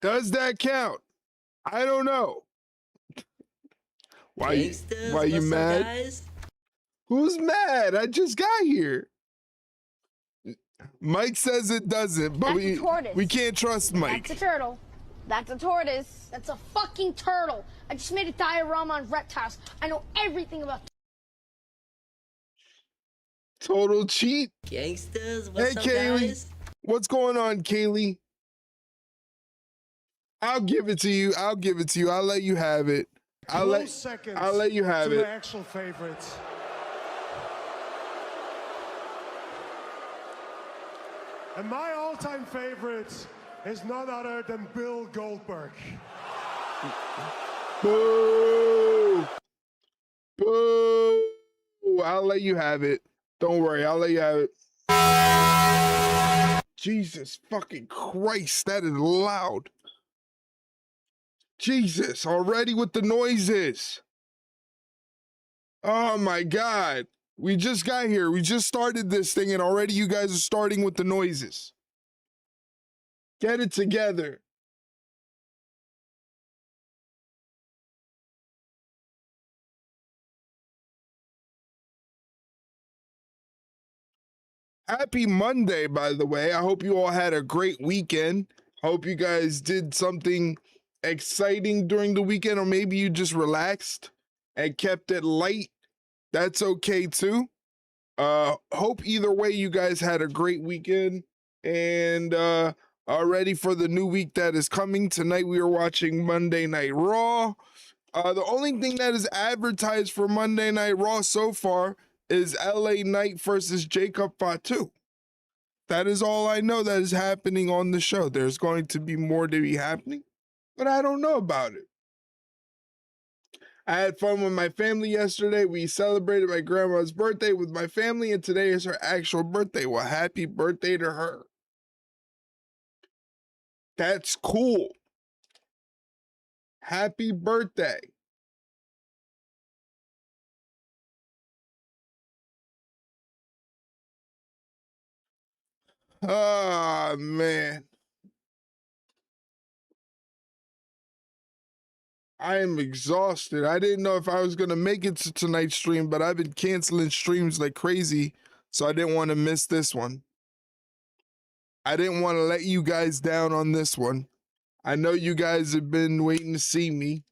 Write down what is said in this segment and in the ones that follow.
Does that count? I don't know. Why you mad? Guys? Who's mad? I just got here. Mike says it doesn't, but we can't trust Mike. That's a turtle. That's a tortoise. That's a fucking turtle. I just made a diorama on reptiles. I know everything about Total cheat. Gangsters, what's up, Kaylee. guys? What's going on, Kaylee? I'll give it to you. I'll give it to you. I'll let you have it. I'll let you have it. My actual favorites. And my all-time favorite is none other than Bill Goldberg. Boo! Boo! I'll let you have it. Don't worry, I'll let you have it. Jesus fucking Christ, that is loud. Jesus, already with the noises. Oh my God. We just got here. We just started this thing and already you guys are starting with the noises. Get it together. Happy Monday, by the way. I hope you all had a great weekend. Hope you guys did something exciting during the weekend, or maybe you just relaxed and kept it light. That's okay too. Hope either way you guys had a great weekend and are ready for the new week that is coming. Tonight we are watching Monday Night Raw. The only thing that is advertised for Monday Night Raw so far is LA Knight versus Jacob Fatu. That is all I know that is happening on the show. There's going to be more to be happening, but I don't know about it. I had fun with my family yesterday. We celebrated my grandma's birthday with my family, and today is her actual birthday. Well, happy birthday to her. That's cool. Happy birthday. Ah, man. I am exhausted. I didn't know if I was going to make it to tonight's stream, but I've been canceling streams like crazy, so I didn't want to miss this one. I didn't want to let you guys down on this one. I know you guys have been waiting to see me.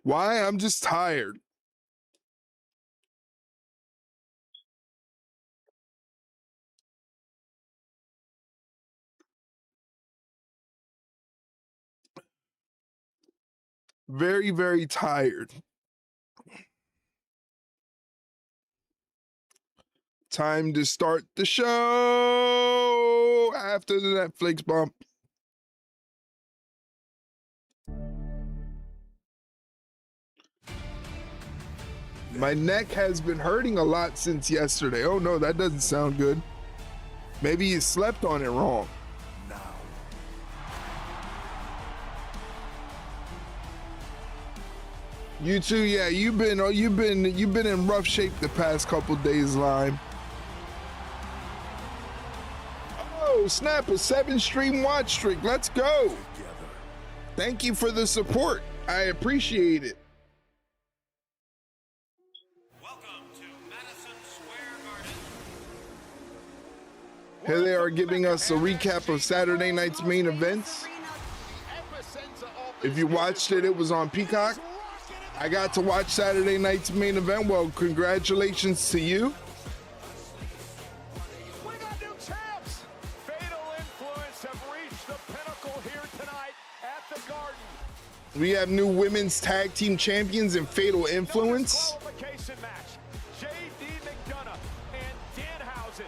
Why? I'm just tired. Very, very tired. Time to start the show after the Netflix bump. My neck has been hurting a lot since yesterday. Oh no, that doesn't sound good. Maybe you slept on it wrong. You too, yeah. You've been in rough shape the past couple days, Lime. Oh, snap, a 7-stream watch streak. Let's go. Thank you for the support. I appreciate it. Welcome to Madison Square Garden. Here they are giving us a recap of Saturday night's main events. If you watched it, it was on Peacock. I got to watch Saturday night's main event. Well, congratulations to you. We got new champs. Fatal Influence have reached the pinnacle here tonight at the Garden. We have new women's tag team champions in Fatal Influence. Qualification match. J.D. McDonough and Danhausen.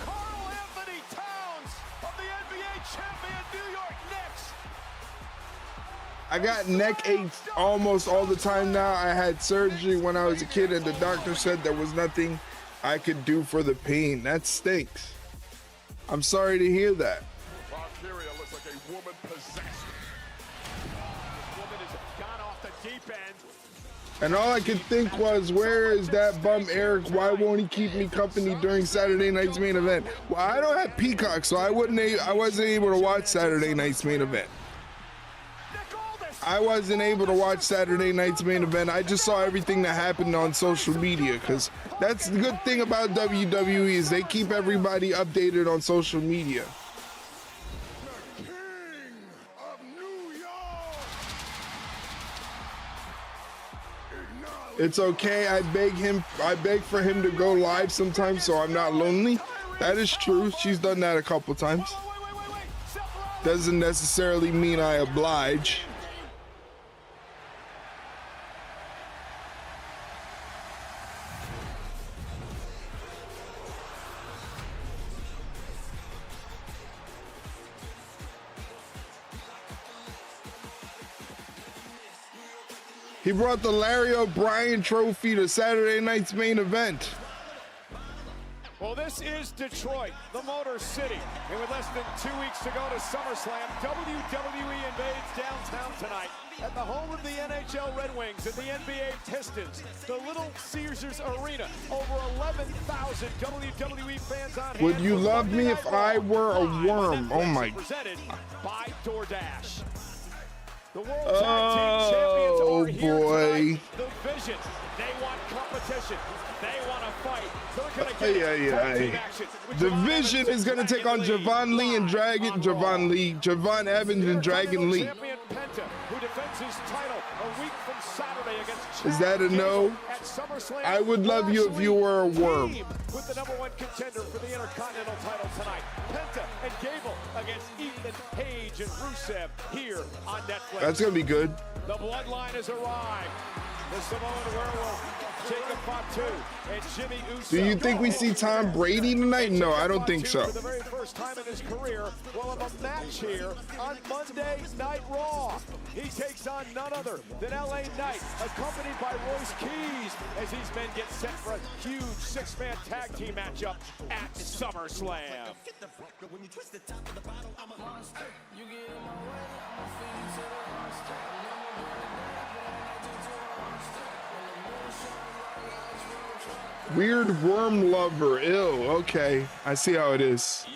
Carl Anthony Towns of the NBA champion New York Knicks. I got neck aches almost all the time now. I had surgery when I was a kid and the doctor said there was nothing I could do for the pain. That stinks. I'm sorry to hear that. Valkyria looks like a woman possessed. This woman has gone off the deep end. And all I could think was, where is that bum Eric? Why won't he keep me company during Saturday night's main event? Well, I don't have Peacock, so I wasn't able to watch Saturday night's main event. I wasn't able to watch Saturday night's main event. I just saw everything that happened on social media, because that's the good thing about WWE is they keep everybody updated on social media. It's okay. I beg for him to go live sometimes so I'm not lonely. That is true. She's done that a couple times. Doesn't necessarily mean I oblige. He brought the Larry O'Brien trophy to Saturday night's main event. Well, this is Detroit, the Motor City. And with less than 2 weeks to go to SummerSlam, WWE invades downtown tonight at the home of the NHL Red Wings and the NBA Pistons, the Little Caesars Arena. Over 11,000 WWE fans on hand. Would you love me if I were a worm? Oh my. Presented by DoorDash. The World Tag Team Champions are here tonight. The Vision, they want competition. They want to fight. They're going to get action. The Vision is going to take on Javon Lee and Javon Evans and Dragon Lee. Champion Penta, who defends his title a week from Saturday against Is that a no? I would love you if you were a worm. With the #1 contender for the Intercontinental title tonight, Penta and Gable against Ethan Page and Rusev here on Netflix. That's going to be good. The Bloodline has arrived. The Samoan Werewolf, Jacob Fatu, and Jimmy Uso. Do you think we see Tom Brady tonight? No, I don't think so. For the very first time in his career, will have a match here on Monday Night Raw. He takes on none other than LA Knight, accompanied by Royce Keys, as these men get set for a huge 6-man tag team matchup at SummerSlam. Weird worm lover. Ew. Okay. I see how it is.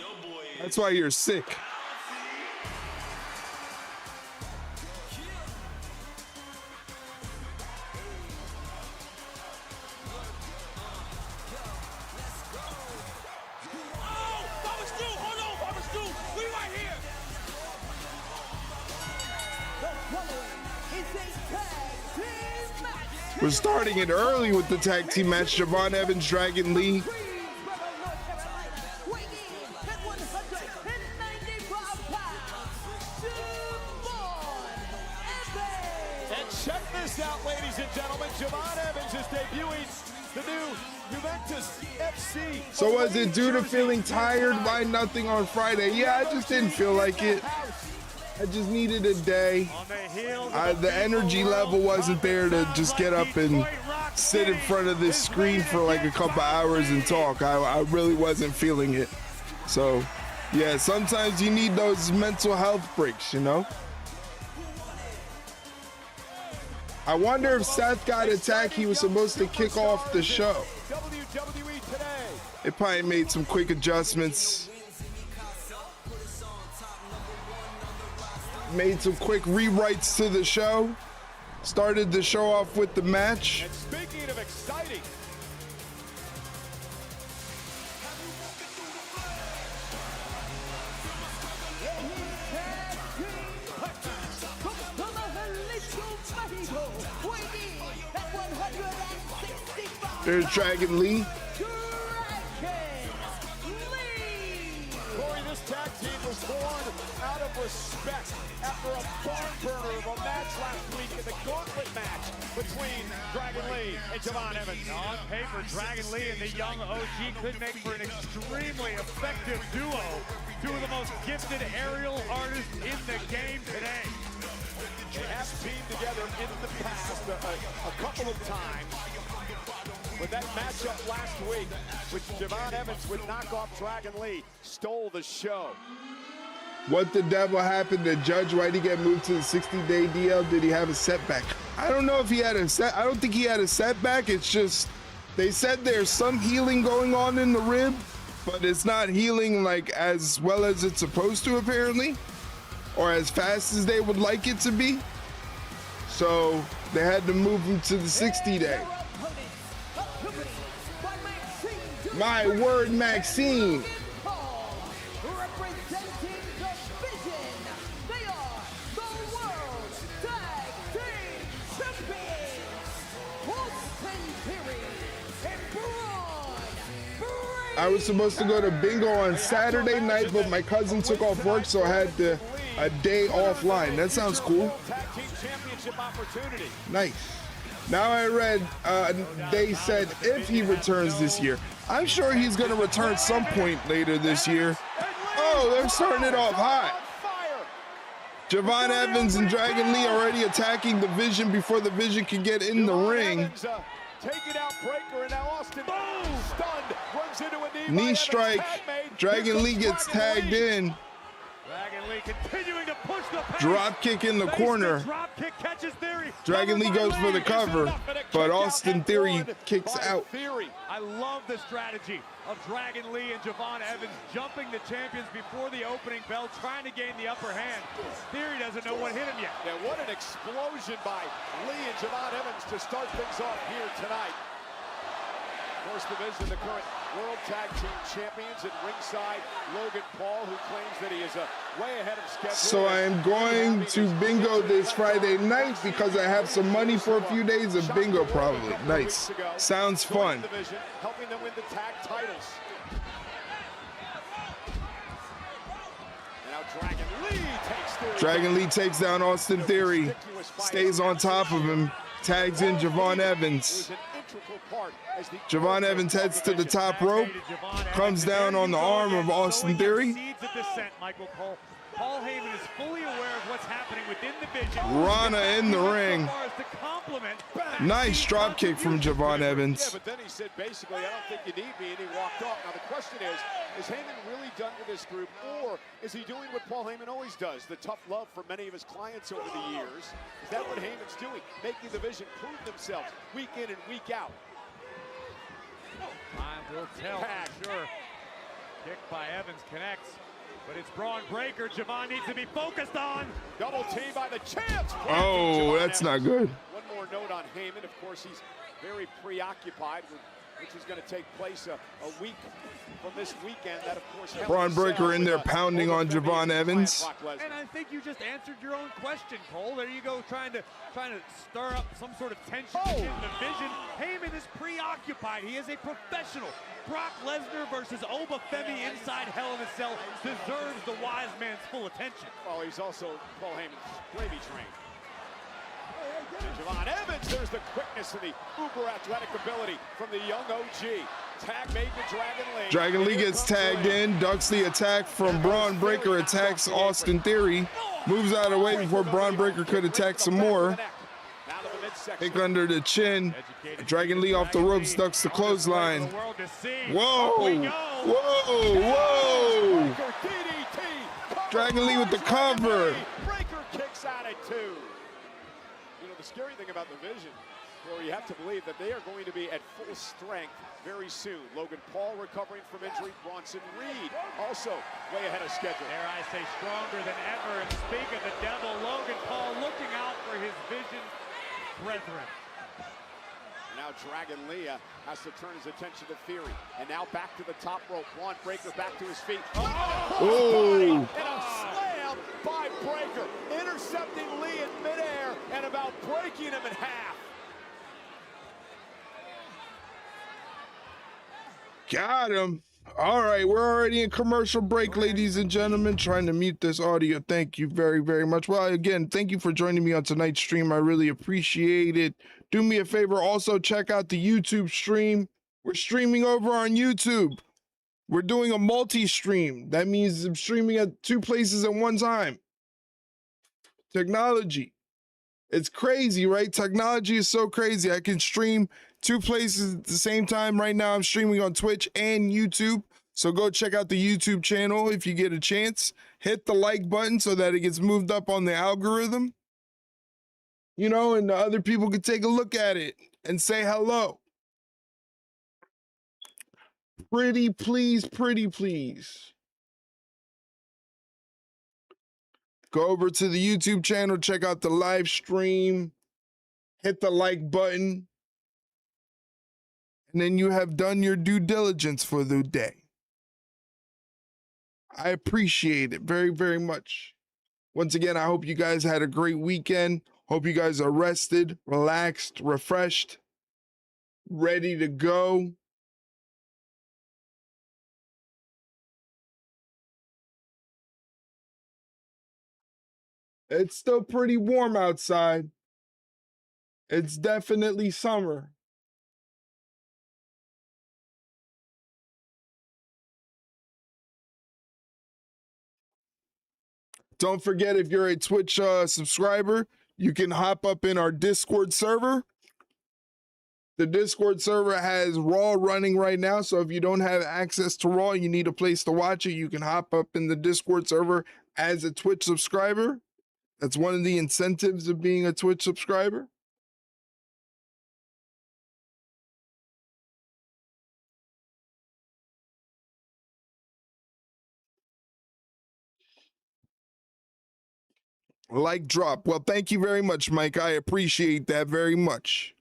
That's why you're sick. We're starting it early with the tag team match. Javon Evans, Dragon Lee. And check this out, ladies and gentlemen. Javon Evans is debuting the new Juventus FC. So was it due to feeling tired by nothing on Friday? Yeah, I just didn't feel like it. I just needed a day. The energy level wasn't there to just get up and sit in front of this screen for like a couple hours and talk. I really wasn't feeling it. So, yeah, sometimes you need those mental health breaks, you know? I wonder if Seth got attacked. He was supposed to kick off the show. It probably made some quick adjustments. Made some quick rewrites to the show. Started the show off with the match. And speaking of exciting, there's Dragon Lee. Corey, this tag team was born out of respect after a barn burner of a match last week in the gauntlet match between Dragon Lee and Javon Evans. On paper, Dragon Lee and the young OG could make for an extremely effective duo. Two of the most gifted aerial artists in the game today. They have teamed together in the past a couple of times. But that matchup last week, which Javon Evans would knock off Dragon Lee, stole the show. What the devil happened to Judge? Why did he get moved to the 60-day DL? Did he have a setback? I don't know if he had I don't think he had a setback. It's just, they said there's some healing going on in the rib, but it's not healing like as well as it's supposed to apparently, or as fast as they would like it to be. So they had to move him to the 60-day. My word, Maxine. I was supposed to go to bingo on Saturday night, but my cousin took off work, so I had a day offline. That sounds cool. Nice. Now I read they said if he returns this year. I'm sure he's going to return some point later this year. Oh, they're starting it off hot. Javon Evans and Dragon Lee already attacking the Vision before the Vision can get in the ring. Taking out Breaker, and now Austin stunned, runs into a knee strike. Dragon Lee gets tagged in. Dragon Lee continuing to push the pace. Drop kick in the corner. Drop kick catches Theory. Dragon Lee goes for the cover, but Austin Theory kicks out. I love the strategy of Dragon Lee and Javon Evans jumping the champions before the opening bell, trying to gain the upper hand. Theory doesn't know what hit him yet. Yeah, what an explosion by Lee and Javon Evans to start things off here tonight. Of course, the Vision, the current World Tag Team Champions at ringside. Logan Paul, who claims that he is way ahead of schedule. So I am going to bingo this Friday night because I have some money for a few days of bingo probably. Nice. Sounds fun. Helping them win the tag titles. And now Dragon Lee takes Theory. Dragon Lee takes down Austin Theory, stays on top of him, tags in Javon Evans. Javon Evans heads to the top rope, comes down on the arm of Austin Theory. Paul Heyman is fully aware of what's happening within the Vision. Rana in the ring. Nice drop kick from Javon Evans. Yeah, but then he said, basically, I don't think you need me, and he walked off. Now, the question is Heyman really done with this group, or is he doing what Paul Heyman always does, the tough love for many of his clients over the years? Is that what Heyman's doing, making the Vision prove themselves week in and week out? Time will tell, for sure. Kick by Evans connects, but it's Braun Breaker. Javon needs to be focused on. Double team by the champs. Oh, that's not good. One more note on Heyman. Of course, he's very preoccupied with which is going to take place a week from this weekend. That, of course, Braun Breaker in there pounding on Javon Evans. And I think you just answered your own question, Cole. There you go, trying to stir up some sort of tension in the Vision. Heyman is preoccupied. He is a professional. Brock Lesnar versus Oba Femi inside Hell in a Cell deserves the wise man's full attention. Well, he's also Paul Heyman's gravy train. And Javon Evans, there's the quickness and the uber athletic ability from the young OG. Tag made to Dragon Lee. Dragon Lee gets tagged in, ducks the attack from Braun Breaker, attacks Austin Theory, moves out of the way before Braun Breaker could attack some more. Kick under the chin. Dragon Lee off the ropes, ducks the clothesline. Whoa! Whoa! Whoa! Dragon Lee with the cover. Breaker kicks out at 2. You know, the scary thing about the Vision, where you have to believe that they are going to be at full strength very soon. Logan Paul recovering from injury. Bronson Reed also way ahead of schedule. Dare I say stronger than ever. And speak of the devil, Logan Paul looking out for his Vision brethren. Now Dragon Lee has to turn his attention to Theory. And now back to the top rope. Braun Breaker back to his feet. Oh! And a slam by Breaker. Intercepting Lee in midair and about breaking him in half. Got him. All right, we're already in commercial break, ladies and gentlemen. Trying to mute this audio. Thank you very, very much. Well, again, thank you for joining me on tonight's stream. I really appreciate it. Do me a favor, also check out the YouTube stream. We're streaming over on YouTube. We're doing a multi-stream. That means I'm streaming at 2 places at one time. Technology. It's crazy, right? Technology is so crazy. I can stream 2 places at the same time. Right now, I'm streaming on Twitch and YouTube. So go check out the YouTube channel if you get a chance. Hit the like button so that it gets moved up on the algorithm. You know, and the other people can take a look at it and say hello. Pretty please, pretty please. Go over to the YouTube channel, check out the live stream, hit the like button, and then you have done your due diligence for the day. I appreciate it very, very much. Once again, I hope you guys had a great weekend. Hope you guys are rested, relaxed, refreshed, ready to go. It's still pretty warm outside. It's definitely summer. Don't forget, if you're a Twitch subscriber, you can hop up in our Discord server. The Discord server has Raw running right now, so if you don't have access to Raw, you need a place to watch it, you can hop up in the Discord server as a Twitch subscriber. That's one of the incentives of being a Twitch subscriber. Like drop. Well, thank you very much, Mike. I appreciate that very much.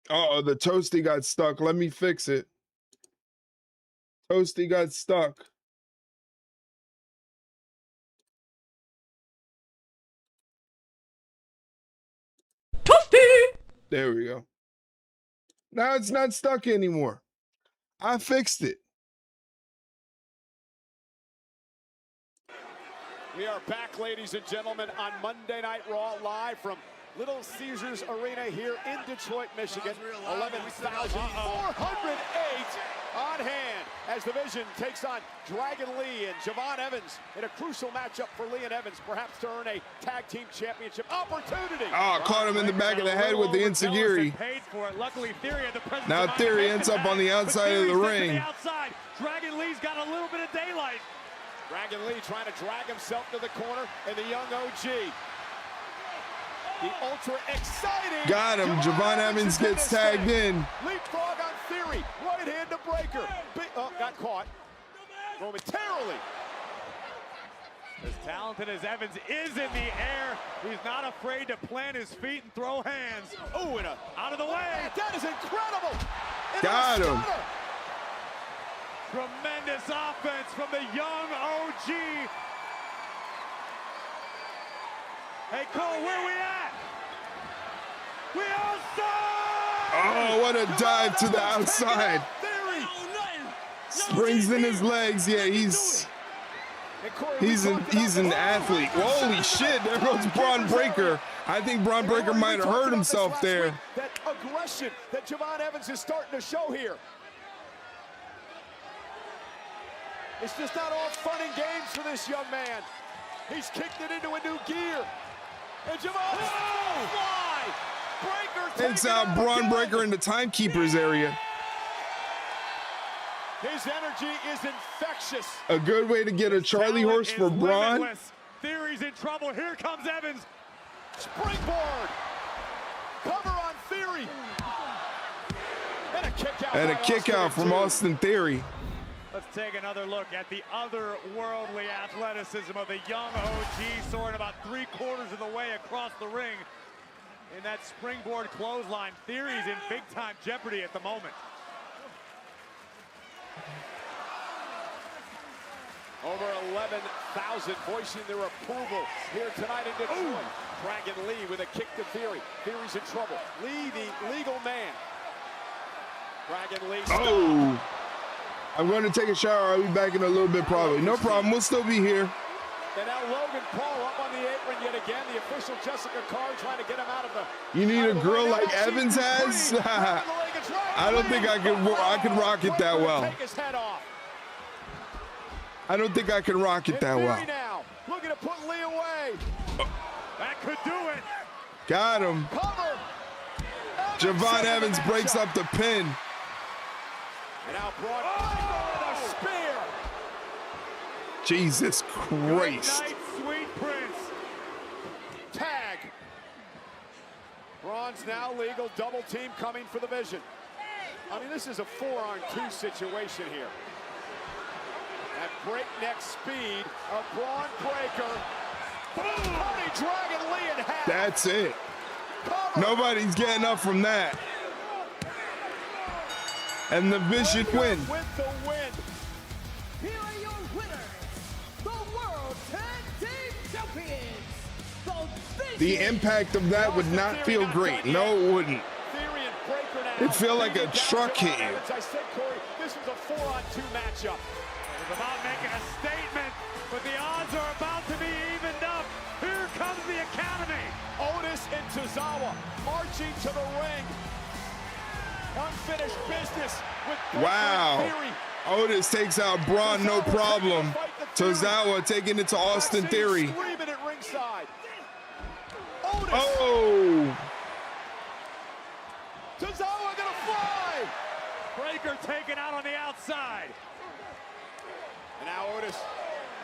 Uh-oh, the toasty got stuck. Let me fix it. Toasty got stuck. Toasty! There we go. Now it's not stuck anymore. I fixed it. We are back, ladies and gentlemen, on Monday Night Raw, live from Little Caesars Arena here in Detroit, Michigan. 11,408 on hand as the Vision takes on Dragon Lee and Javon Evans in a crucial matchup for Lee and Evans, perhaps to earn a tag team championship opportunity. Oh, caught him in the back of the head with the enziguri. Now Theory ends up on the outside of the ring. Dragon Lee's got a little bit of daylight. Dragon Lee trying to drag himself to the corner, and the young OG. The ultra exciting. Got him. Javon Evans gets tagged in. Leapfrog on Theory. Right hand to Breaker. Got caught momentarily. As talented as Evans is in the air, he's not afraid to plant his feet and throw hands. Oh, and out of the way. That is incredible. Got him. Tremendous offense from the young OG. Hey, Cole, where we at? We outside! Oh, what a dive to the outside. Springs in his legs. Yeah, he's an athlete. Holy shit, there goes Braun Breaker. I think Braun Breaker might have hurt himself there. That aggression that Javon Evans is starting to show here. It's just not all fun and games for this young man. He's kicked it into a new gear. And Javon fly. Breaker takes out Braun Breaker in the timekeeper's area. His energy is infectious. A good way to get a Charlie horse for Braun. Theory's in trouble. Here comes Evans. Springboard. Cover on Theory. And a kick out. And a kick out from Austin Theory. Let's take another look at the otherworldly athleticism of the young OG, soaring about 3/4 of the way across the ring. In that springboard clothesline, Theory's in big-time jeopardy at the moment. Over 11,000 voicing their approval here tonight in Detroit. Dragon Lee with a kick to Theory. Theory's in trouble. Lee, the legal man. Dragon Lee. Oh. I'm going to take a shower. I'll be back in a little bit probably. No problem. We'll still be here. And now Logan Paul up on the apron yet again. The official Jessica Carr trying to get him out of the. You need a grill like Evans has? I don't think I can rock it that well. Take his head off. I don't think I can rock it that well. Now, looking to put Lee away. That could do it. Got him. Cover. Javon Evans breaks up the pin. And now Braun with a spear. Jesus Christ. Good night, sweet prince. Tag. Braun's now legal. Double team coming for the Vision. I mean, this is a 4-on-2 situation here. At breakneck speed, a Braun breaker. Boom! Honey Dragon Lee in half. That's it. Cover. Nobody's getting up from that. And the Vision win. With the win. Here are your winners, the World Tag Team Champions, the Vision. The impact of that would not feel great. No, it wouldn't. Theory and Breaker now. It'd feel like a truck hit you. As I said, Corey, this was a 4-on-2 matchup. It's about making a statement, but the odds are about to be evened up. Here comes the Academy. Otis and Tozawa marching to the ring. Unfinished business with Breaker Wow. and Theory. Otis takes out Braun, no problem. Tozawa taking it to Austin Theory. Screaming at ringside. Otis. Oh! Tozawa gonna fly. Breaker taken out on the outside. And now Otis.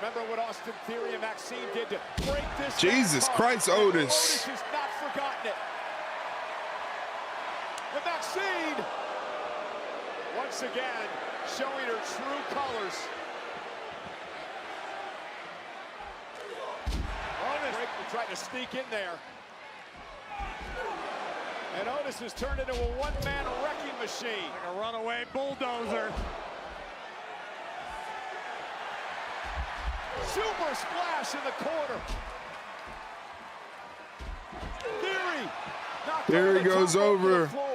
Remember what Austin Theory and Maxine did to break this. Jesus apart. Christ, Otis. Otis has not forgotten it. And Maxine, once again, showing her true colors. Otis tried to sneak in there. And Otis has turned into a one-man wrecking machine. Like a runaway bulldozer. Super splash in the corner. Theory. knocked There over he the goes top rope to the over. floor.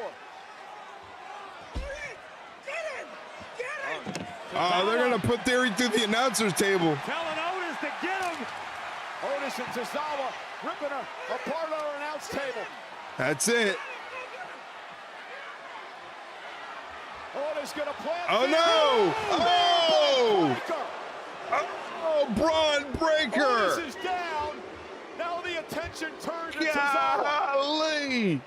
They're going to put Theory through the announcer's table. Telling Otis to get him. Otis and Tozawa ripping her apart on our announce table. That's it. Otis gonna plant. Oh, Theory. no! Breaker. Oh, Braun Breaker! Otis is down. Now the attention turned to Tozawa. Golly! And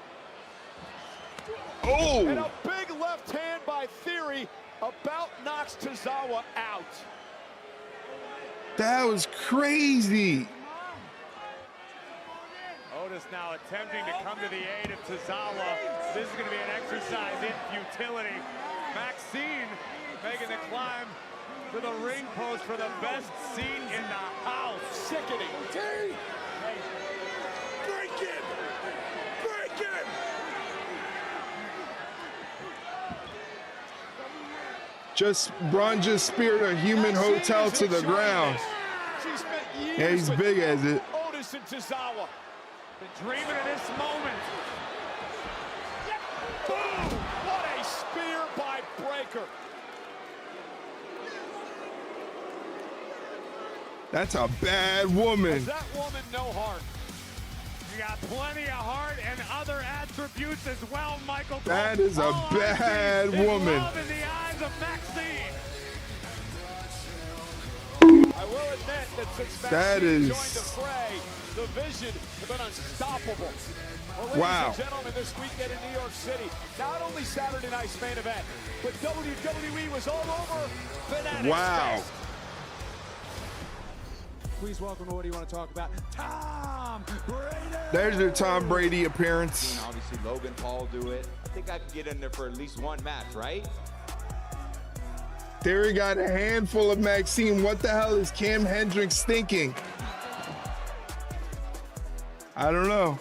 Oh! a big left hand by Theory about knocks Tozawa out. That was crazy. Otis now attempting to come to the aid of Tozawa. This is going to be an exercise in futility. Maxine making the climb to the ring post for the best seat in the house. Sickening. Break it! Break it! Braun just speared a human hotel to the ground. She spent years Yeah, he's with big as it. Otis and Tozawa. Been dreaming of this moment. Boom! What a spear by Breaker. That's a bad woman. Has that woman no heart? You got plenty of heart and other attributes as well, Michael. That is a All I bad see is woman. love in the eyes of Maxine. I will admit that since That Maxine is- joined the fray, the Vision have been unstoppable. Well, ladies Wow. and gentlemen, this weekend in New York City, not only Saturday night's main event, but WWE was all over Fanatics Wow. Fest. Please welcome to what do you want to talk about? Tom Brady! There's your Tom Brady appearance. Obviously, Logan Paul do it. I think I can get in there for at least one match, right? Theory got a handful of Maxine. What the hell is Cam Hendricks thinking? I don't know.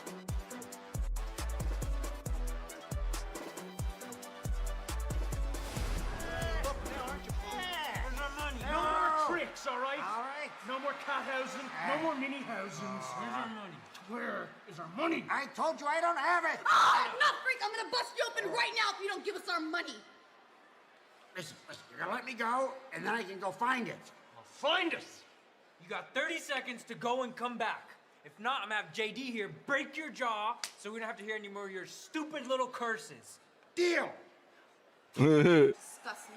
No more tricks, all right? All right. No more cat housing, no more mini housings. Where's our money? Where is our money? I told you I don't have it. Ah, not freak! I'm gonna bust you open right now if you don't give us our money. Listen, you're gonna let me go, and then I can go find it. Well, find us. You got 30 seconds to go and come back. If not, I'm gonna have JD here break your jaw so we don't have to hear any more of your stupid little curses. Deal. Disgusting.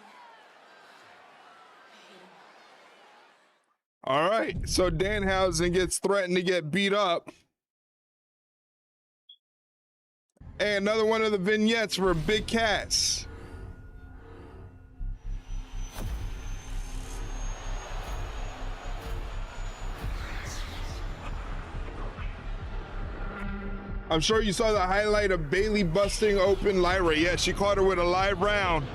All right, so Danhausen gets threatened to get beat up. And another one of the vignettes for Big Cass. I'm sure you saw the highlight of Bailey busting open Lyra. Yeah, she caught her with a live round.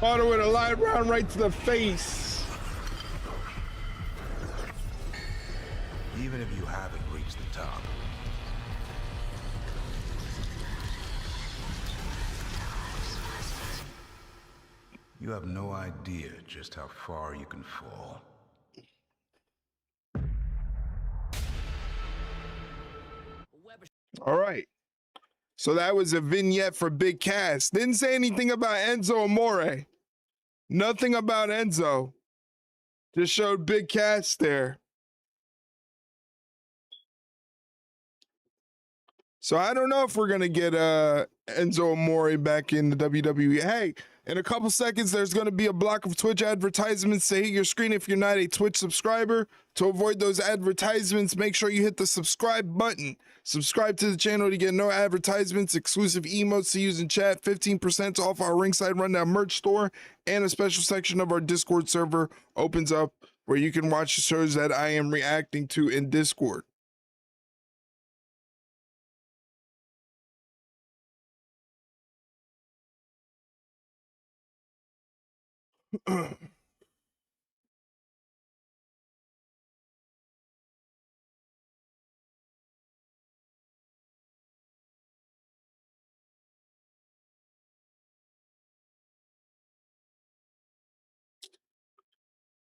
Caught her with a live round right to the face. Even if you haven't reached the top, you have no idea just how far you can fall. All right. So that was a vignette for Big Cass. Didn't say anything about Enzo Amore. Nothing about Enzo. Just showed Big Cass there. So I don't know if we're going to get Enzo Amore back in the WWE. Hey, in a couple seconds, there's going to be a block of Twitch advertisements to hit your screen if you're not a Twitch subscriber. To avoid those advertisements, make sure you hit the subscribe button. Subscribe to the channel to get no advertisements, exclusive emotes to use in chat, 15% off our Ringside Rundown merch store, and a special section of our Discord server opens up where you can watch the shows that I am reacting to in Discord.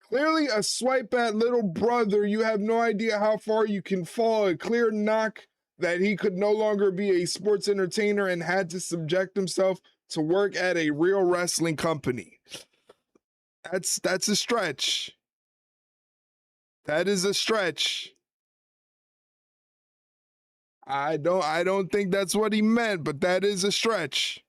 Clearly a swipe at little brother. You have no idea how far you can fall. A clear knock that he could no longer be a sports entertainer and had to subject himself to work at a real wrestling company. That's a stretch. That is a stretch. I don't think that's what he meant, but that is a stretch.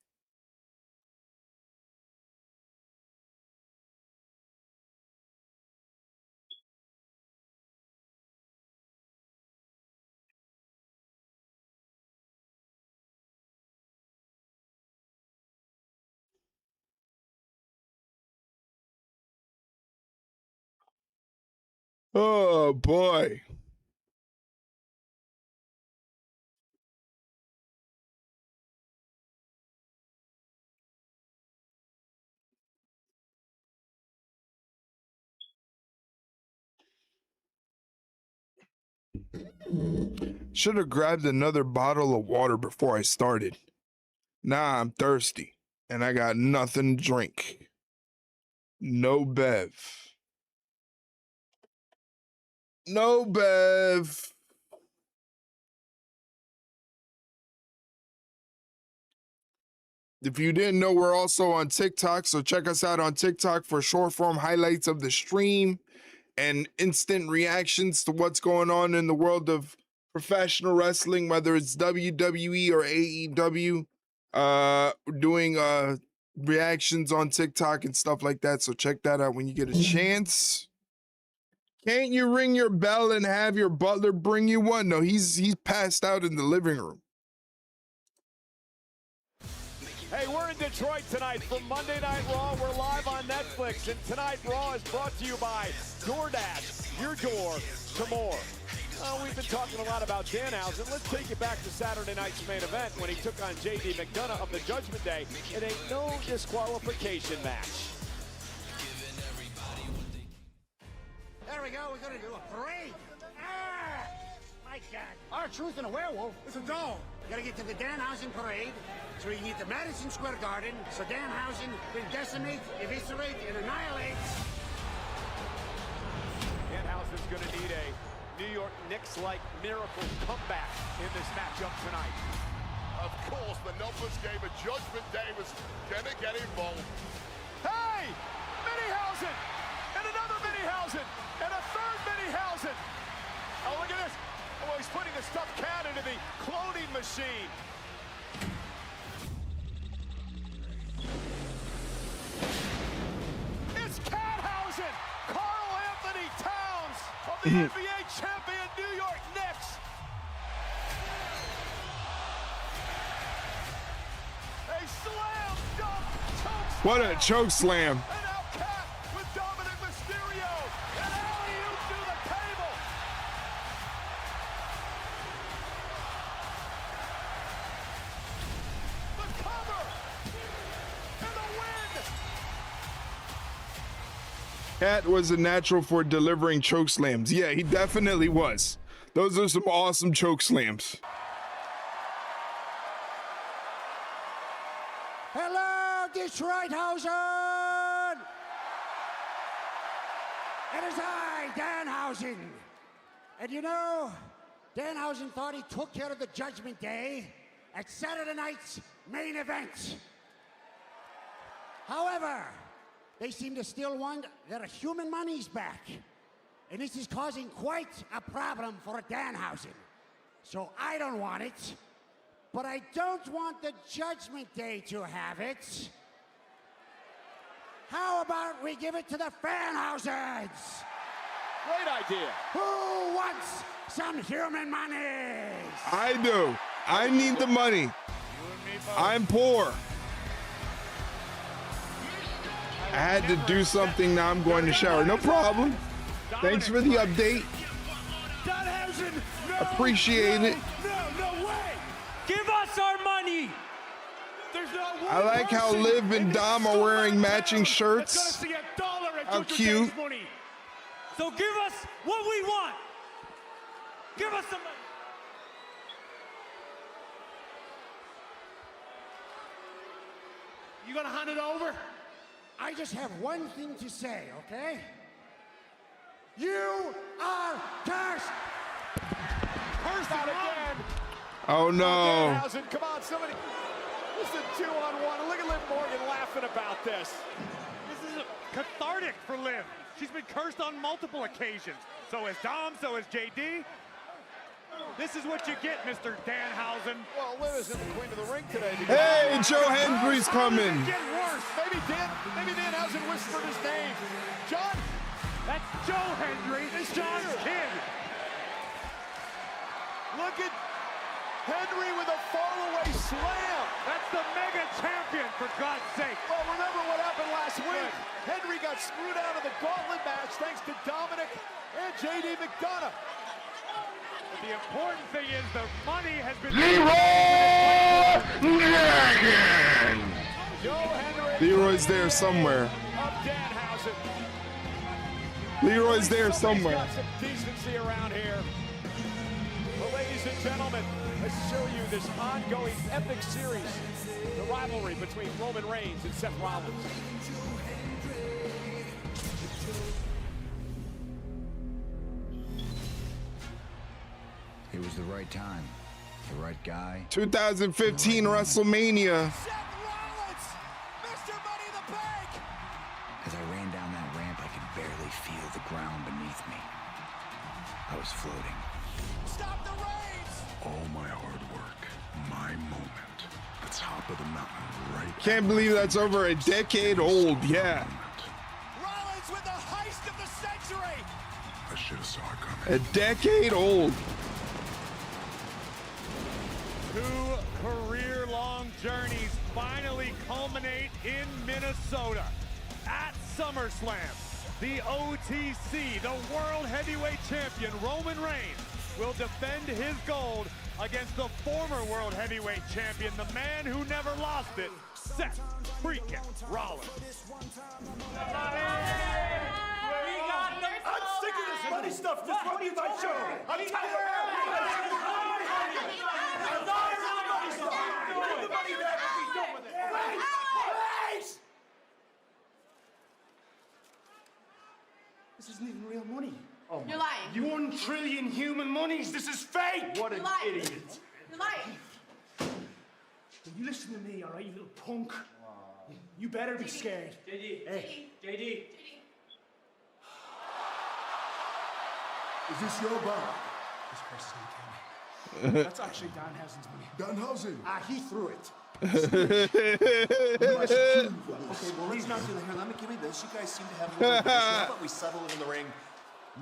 Oh boy. Should have grabbed another bottle of water before I started. Nah, I'm thirsty and I got nothing to drink. No bev. No bev. If you didn't know, we're also on TikTok, so check us out on TikTok for short form highlights of the stream and instant reactions to what's going on in the world of professional wrestling, whether it's WWE or AEW, doing reactions on TikTok and stuff like that. So check that out when you get a chance. Can't you ring your bell and have your butler bring you one? No, he's passed out in the living room. Hey, we're in Detroit tonight for Monday Night Raw. We're live on Netflix, and tonight Raw is brought to you by DoorDash, your door to more. We've been talking a lot about Danhausen. Let's take you back to Saturday night's main event when he took on J.D. McDonough of the Judgment Day in a no disqualification match. There we go. We're going to do a parade. Ah! My God. R-Truth and a werewolf. It's a doll. Got to get to the Danhausen parade so we can get to Madison Square Garden so Danhausen can decimate, eviscerate, and annihilate. Danhausen's going to need a New York Knicks-like miracle comeback in this matchup tonight. Of course, the numbers game of Judgment Day was going to get involved. Hey! Minihausen! And another Minihausen! And a third Minihausen! Oh, look at this! Oh, he's putting the stuffed cat into the cloning machine. It's Cathausen! Carl Anthony Towns of the NBA champion New York Knicks! A slam dunk choke. What a choke slam. And now Cat with Dominic Mysterio. And alley-oop to the table. The cover. And the win. Cat was a natural for delivering choke slams. Yeah, he definitely was. Those are some awesome choke slams. Hello, Detroithausen! It is I, Danhausen. And you know, Danhausen thought he took care of the Judgment Day at Saturday night's main event. However, they seem to still want their human monies back. And this is causing quite a problem for Danhausen. So I don't want it. But I don't want the Judgment Day to have it. How about we give it to the Fanhausens? Great idea. Who wants some human monies? I do. I need the money. I'm poor. I had to do something. Now I'm going to shower. No problem. Thanks for the update. Danhausen, no, Appreciate it. No way. Give us our money! There's not one I like how person Liv and in Dom this are wearing town matching that's shirts. gonna see $1 at How Judgment cute. Day's money. So give us what we want! Give us some money! You gonna hand it over? I just have one thing to say, okay? You are cursed! Cursed out again. Oh no. Danhausen, come on, somebody. This is a 2-on-1. Look at Liv Morgan laughing about this. This is cathartic for Liv. She's been cursed on multiple occasions. So is Dom, so is JD. This is what you get, Mr. Danhausen. Well, Liv isn't the queen of the ring today. Hey, Joe Hendry's coming. Get worse. Maybe Danhausen whispered his name. John? That's Joe Hendry. It's John's kid. Look at Henry with a fallaway slam. That's the mega champion, for God's sake. Well, remember what happened last week. Henry got screwed out of the gauntlet match thanks to Dominic and JD McDonough. But the important thing is the money has been... Joe Henry. Leroy's there somewhere. Of Danhausen. Leroy's there somewhere. Got some decency around here. Well, ladies and gentlemen, let's show you this ongoing epic series. The rivalry between Roman Reigns and Seth Rollins. It was the right time, the right guy. 2015 WrestleMania. Seth Rollins, Mr. Money in the Bank. As I ran down that ramp, I could barely feel the ground beneath me. I was floating. Stop the Reigns. All my hard work, my moment. The top of the mountain right. Can't believe that's over a decade old. Yeah. Rollins with the heist of the century. I should have saw it coming. A decade old. 2 career-long journeys finally culminate in Minnesota at SummerSlam. The OTC, the World Heavyweight Champion, Roman Reigns, will defend his gold against the former World Heavyweight Champion, the man who never lost it, Seth freaking Rollins. I'm sick of this money stuff disrupting my show. I'm tired of This isn't even real money. Oh, you're lying. 1 trillion human monies. This is fake. What an idiot. You're lying. You listen to me, all right, you little punk. You better be scared. JD. Hey. JD. Is this your bar? This person's gonna kill me. That's actually Danhausen's money. Danhausen. He threw it. Okay, well, let's not do that. Here, give me this. You guys seem to have a little bit of issues. How about we settle it in the ring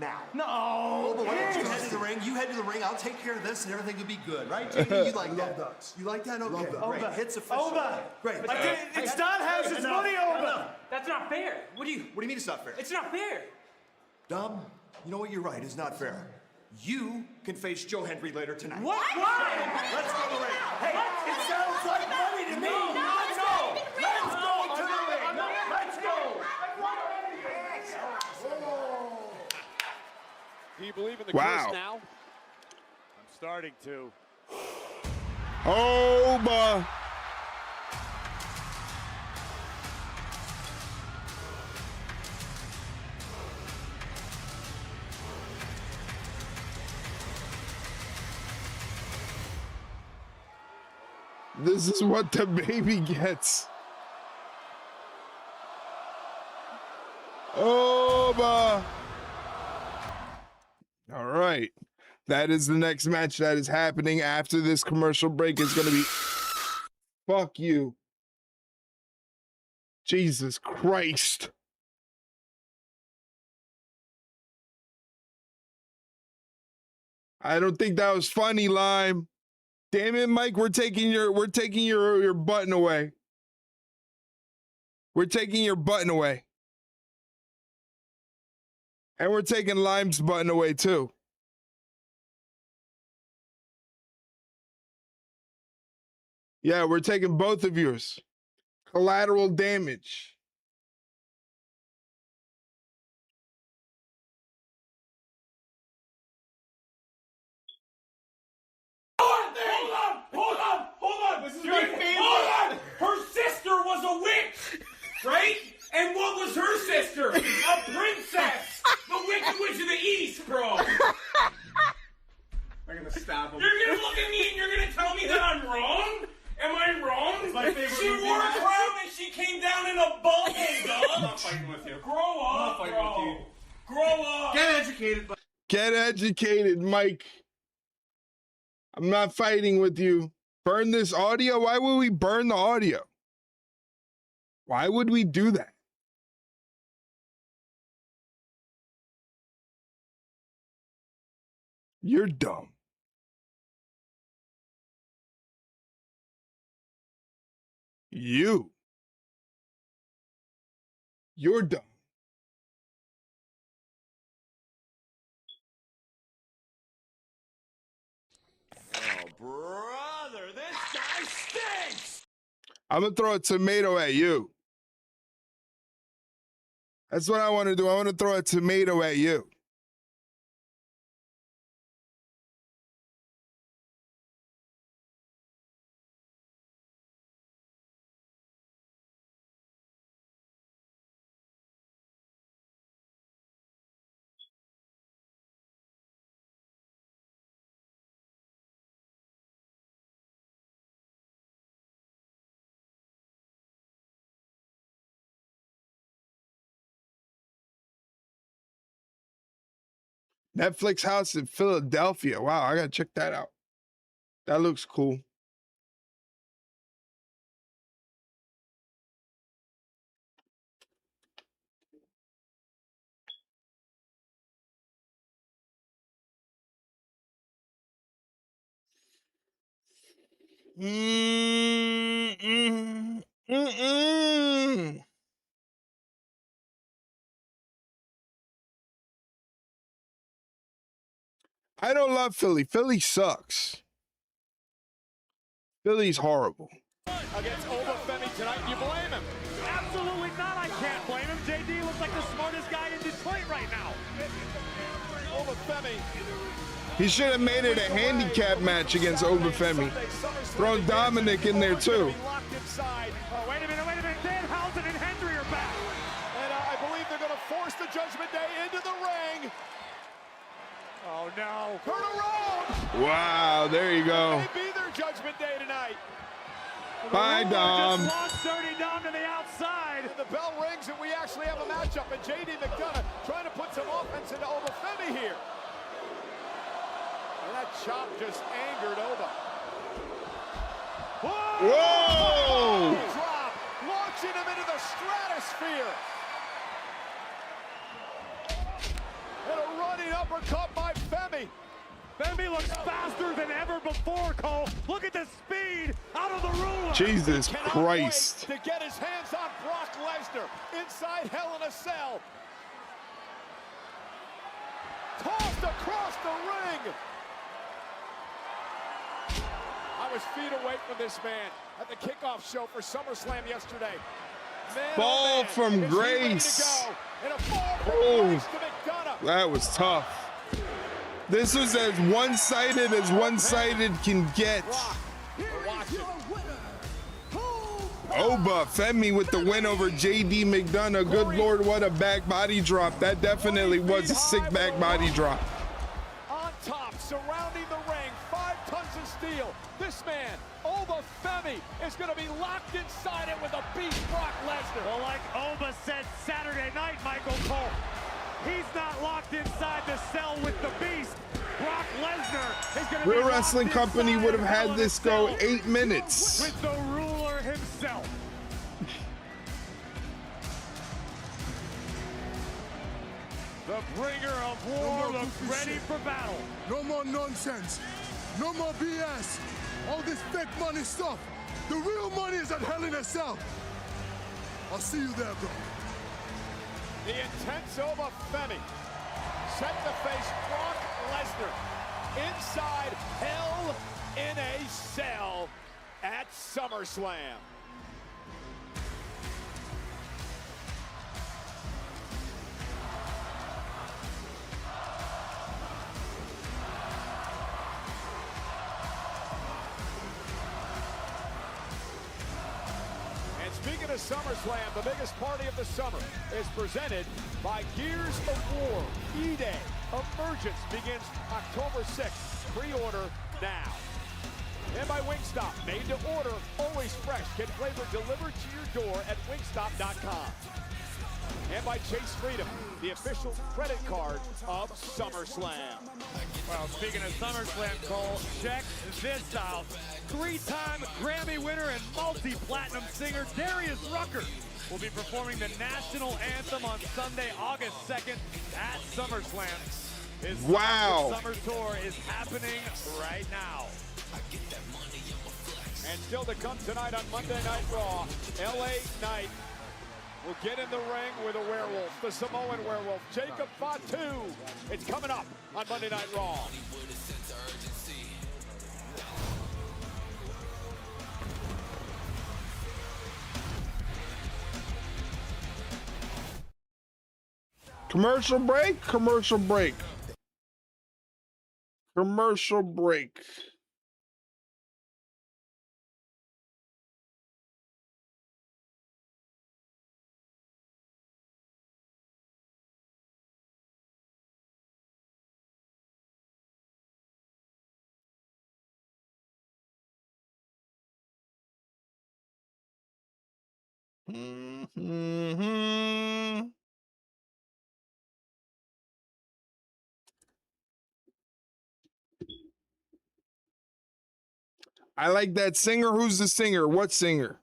now? No. Oh, but why don't you head to the ring? You head to the ring. I'll take care of this, and everything will be good, right, JD? You like that? You like that? Okay, Love that. great. Hits official. Over. Great. It's Danhausen's money, over. That's not fair. What do you mean it's not fair? It's not fair. Dom, you know what? You're right. It's not fair. You can face Joe Hendry later tonight. What? Let's go to the ring. Hey, It sounds like money to me. Let's go. Let's go to the ring. Let's go. Do you believe in the Wow. curse now? I'm starting to. Oh, my. This is what the baby gets. Oh, my. All right. That is the next match that is happening after this commercial break. Is going to be... Fuck you. Jesus Christ. I don't think that was funny, Lime. Damn it, Mike, we're taking your button away. We're taking your button away. And we're taking Lime's button away too. Yeah, we're taking both of yours. Collateral damage. Hold on! This is my favorite. Hold on! Her sister was a witch, right? And what was her sister? A princess! The Wicked Witch of the East, bro! I'm gonna stab him. You're gonna look at me and you're gonna tell me that I'm wrong? Am I wrong? It's my favorite she movie. wore a crown and she came down in a bubble, dog! I'm not fighting with you. Grow up, I'm not fighting bro! with you. Grow up! Get educated, but Get educated, Mike. I'm not fighting with you. Burn this audio? Why would we burn the audio? Why would we do that? You're dumb. You're dumb. Oh, brother, this guy stinks! I'm going to throw a tomato at you. That's what I want to do. I want to throw a tomato at you. Netflix house in Philadelphia. Wow, I gotta check that out. That looks cool. I don't love Philly. Philly sucks. Philly's horrible. Against Obafemi tonight, you blame him? Absolutely not. I can't blame him. JD looks like the smartest guy in Detroit right now. Obafemi. He should have made it a handicap match against Obafemi. Throw Dominic in there too. Locked inside. Oh, wait a minute. Danhausen and Hendry are back. And I believe they're going to force the Judgment Day into the ring. Oh, no. Turn around. Wow, there you go. May be their Judgment Day tonight. Bye, Dom. Just lost Dirty Dom to the outside. And the bell rings, and we actually have a matchup. And J.D. McDonough trying to put some offense into Obafemi here. And that chop just angered Oba. Whoa! Drop, launching him into the stratosphere. And a running uppercut by Femi. Femi looks faster than ever before, Cole. Look at the speed out of the ruler. Jesus Cannot Christ. wait to get his hands on Brock Lesnar inside Hell in a Cell. Tossed across the ring. I was feet away from this man at the kickoff show for SummerSlam yesterday. Man, Ball from Grace. Oh, that was tough. This was as one-sided as one-sided can get. Oba Femi with the win over J.D. McDonough. Good Lord, what a back body drop. That definitely was a sick back body drop. On top, surrounding the ring, 5 tons of steel. This man, Oba Femi, is going to be locked inside it with a beast Brock Lesnar. Well, like Oba said Saturday night, Michael Cole, he's not locked inside the cell with the beast. Brock Lesnar is going to be Real Wrestling Company would have had this go 8 minutes. with the ruler himself. The bringer of war looks ready for battle. No more nonsense. No more BS. All this fake money stuff. The real money is at Hell in a Cell. I'll see you there, bro. The intense Oba Femi set to face Brock Lesnar inside Hell in a Cell at SummerSlam. Speaking of SummerSlam, the biggest party of the summer is presented by Gears of War. E-Day Emergence begins October 6th. Pre-order now. And by Wingstop, made to order, always fresh. Get flavor delivered to your door at wingstop.com. And by Chase Freedom, the official credit card of SummerSlam. Well, speaking of SummerSlam, Cole, check this out. 3-time Grammy winner and multi-platinum singer Darius Rucker will be performing the national anthem on Sunday, August 2nd at SummerSlam. His summer tour is happening right now. And still to come tonight on Monday Night Raw, LA Knight will get in the ring with a werewolf, the Samoan werewolf, Jacob Fatu. It's coming up on Monday Night Raw. Commercial break, commercial break. Commercial break. I like that singer. Who's the singer? What singer?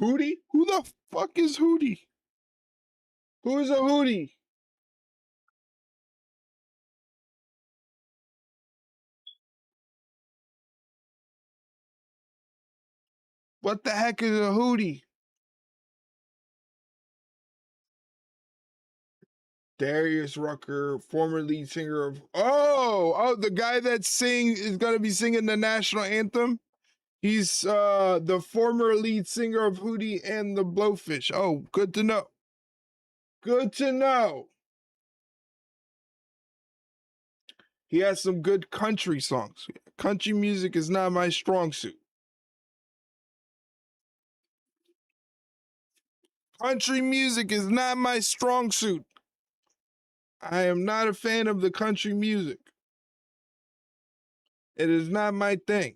Hootie? Who the fuck is Hootie? Who is a Hootie? What the heck is a Hootie? Darius Rucker, former lead singer of the guy that is gonna be singing the national anthem. He's the former lead singer of Hootie and the Blowfish. Oh, good to know. Good to know. He has some good country songs. Country music is not my strong suit. Country music is not my strong suit. I am not a fan of the country music. It is not my thing.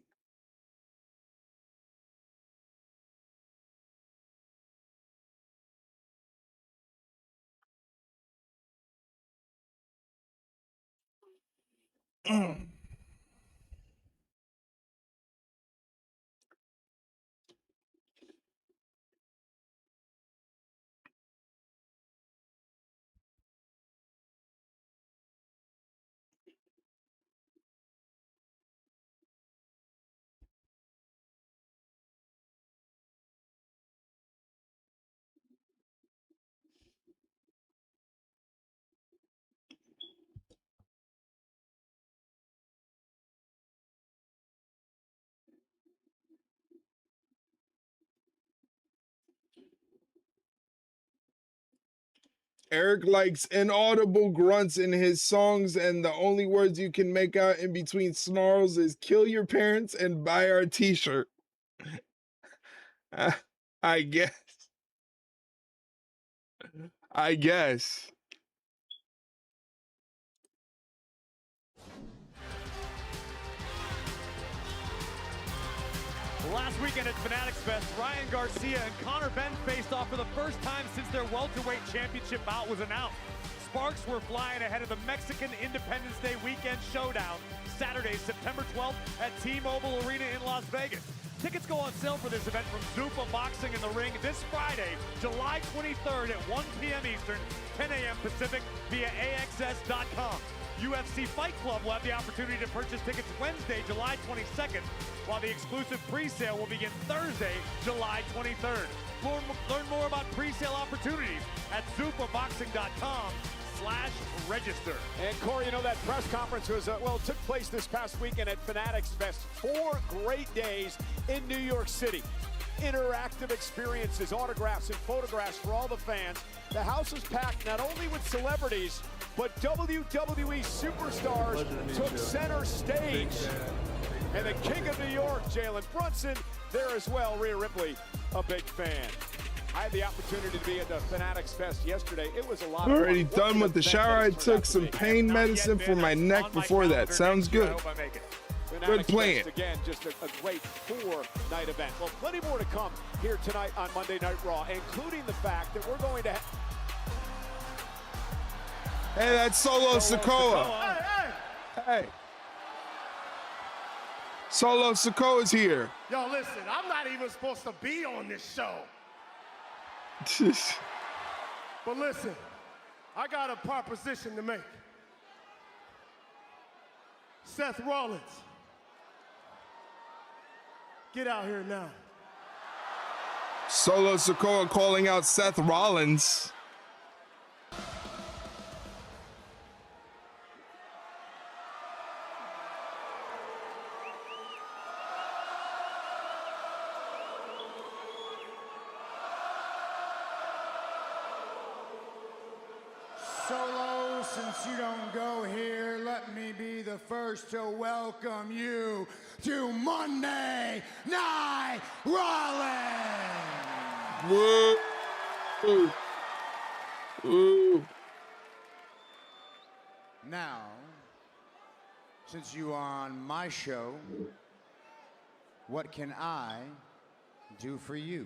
Eric likes inaudible grunts in his songs, and the only words you can make out in between snarls is kill your parents and buy our t-shirt. I guess. I guess. Last weekend at Fanatics Fest, Ryan Garcia and Conor Benn faced off for the first time since their welterweight championship bout was announced. Sparks were flying ahead of the Mexican Independence Day weekend showdown, Saturday, September 12th at T-Mobile Arena in Las Vegas. Tickets go on sale for this event from Zuffa Boxing in the Ring this Friday, July 23rd at 1 p.m. Eastern, 10 a.m. Pacific via AXS.com. UFC Fight Club will have the opportunity to purchase tickets Wednesday, July 22nd, while the exclusive pre-sale will begin Thursday, July 23rd. Learn more about pre-sale opportunities at zuffaboxing.com/register. And Corey, you know that press conference was, took place this past weekend at Fanatics Fest. 4 great days in New York City. Interactive experiences, autographs and photographs for all the fans. The house was packed not only with celebrities, but WWE superstars took center stage. And the King of New York, Jalen Brunson, there as well. Rhea Ripley, a big fan. I had the opportunity to be at the Fanatics Fest yesterday. It was a lot of fun. Already done with the shower. I took some pain medicine for my neck before that. Sounds good. Good plan. Again, just a great 4-night event. Well, plenty more to come here tonight on Monday Night Raw, including the fact that we're going to Hey, that's Solo Sikoa. Hey. Solo Sikoa's here. Yo, listen, I'm not even supposed to be on this show. But listen, I got a proposition to make. Seth Rollins, get out here now. Solo Sikoa calling out Seth Rollins. Solo, since you don't go here, let me be the first to welcome you to Monday Night Rollins. Woo. Ooh. Ooh. Now, since you are on my show, what can I do for you?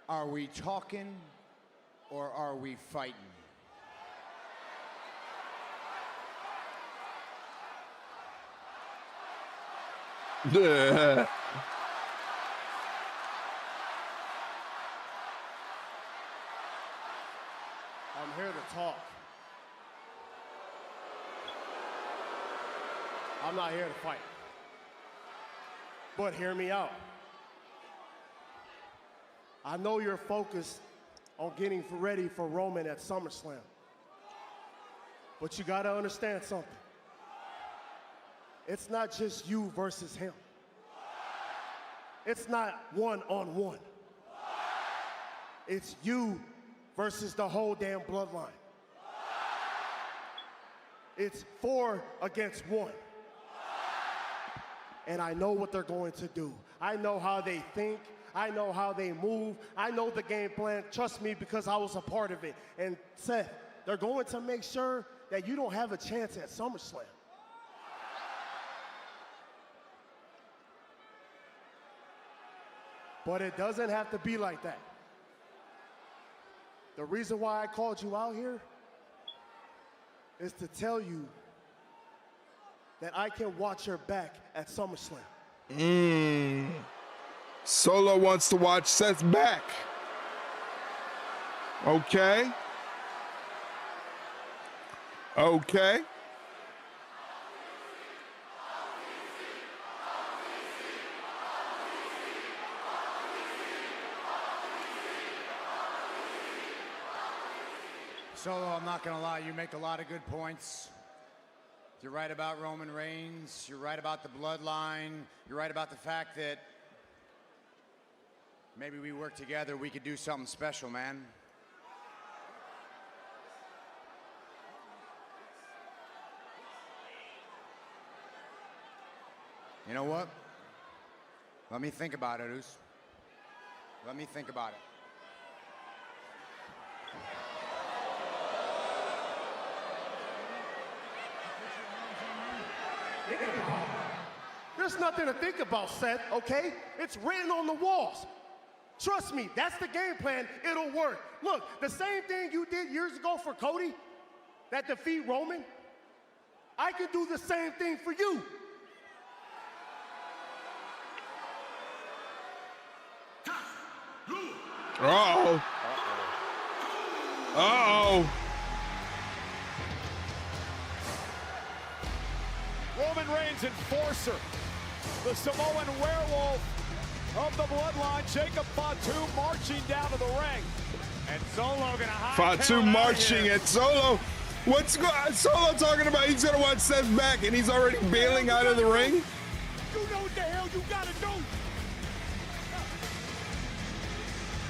Are we talking or are we fighting? I'm here to talk. I'm not here to fight. But hear me out. I know you're focused on getting ready for Roman at SummerSlam. But you gotta understand something. It's not just you versus him. It's not one-on-one. It's you versus the whole damn bloodline. It's 4 against 1. and I know what they're going to do. I know how they think. I know how they move. I know the game plan. Trust me, because I was a part of it. And Seth, they're going to make sure that you don't have a chance at SummerSlam. But it doesn't have to be like that. The reason why I called you out here is to tell you that I can watch your back at SummerSlam. Solo wants to watch Seth's back. Okay. Okay. Solo, I'm not gonna lie, you make a lot of good points. You're right about Roman Reigns, you're right about the bloodline, you're right about the fact that maybe we work together, we could do something special, man. You know what? Let me think about it, Oos. Let me think about it. There's nothing to think about, Seth, okay? It's written on the walls. Trust me, that's the game plan. It'll work. Look, the same thing you did years ago for Cody, that defeat Roman, I can do the same thing for you. Uh-oh. Uh-oh. Roman Reigns, enforcer, the Samoan werewolf of the bloodline, Jacob Fatu marching down to the ring. And Solo gonna high Fatu marching at Solo. What's Solo talking about? He's gonna watch Seth back and he's already bailing out of the ring? You know what the hell you gotta do.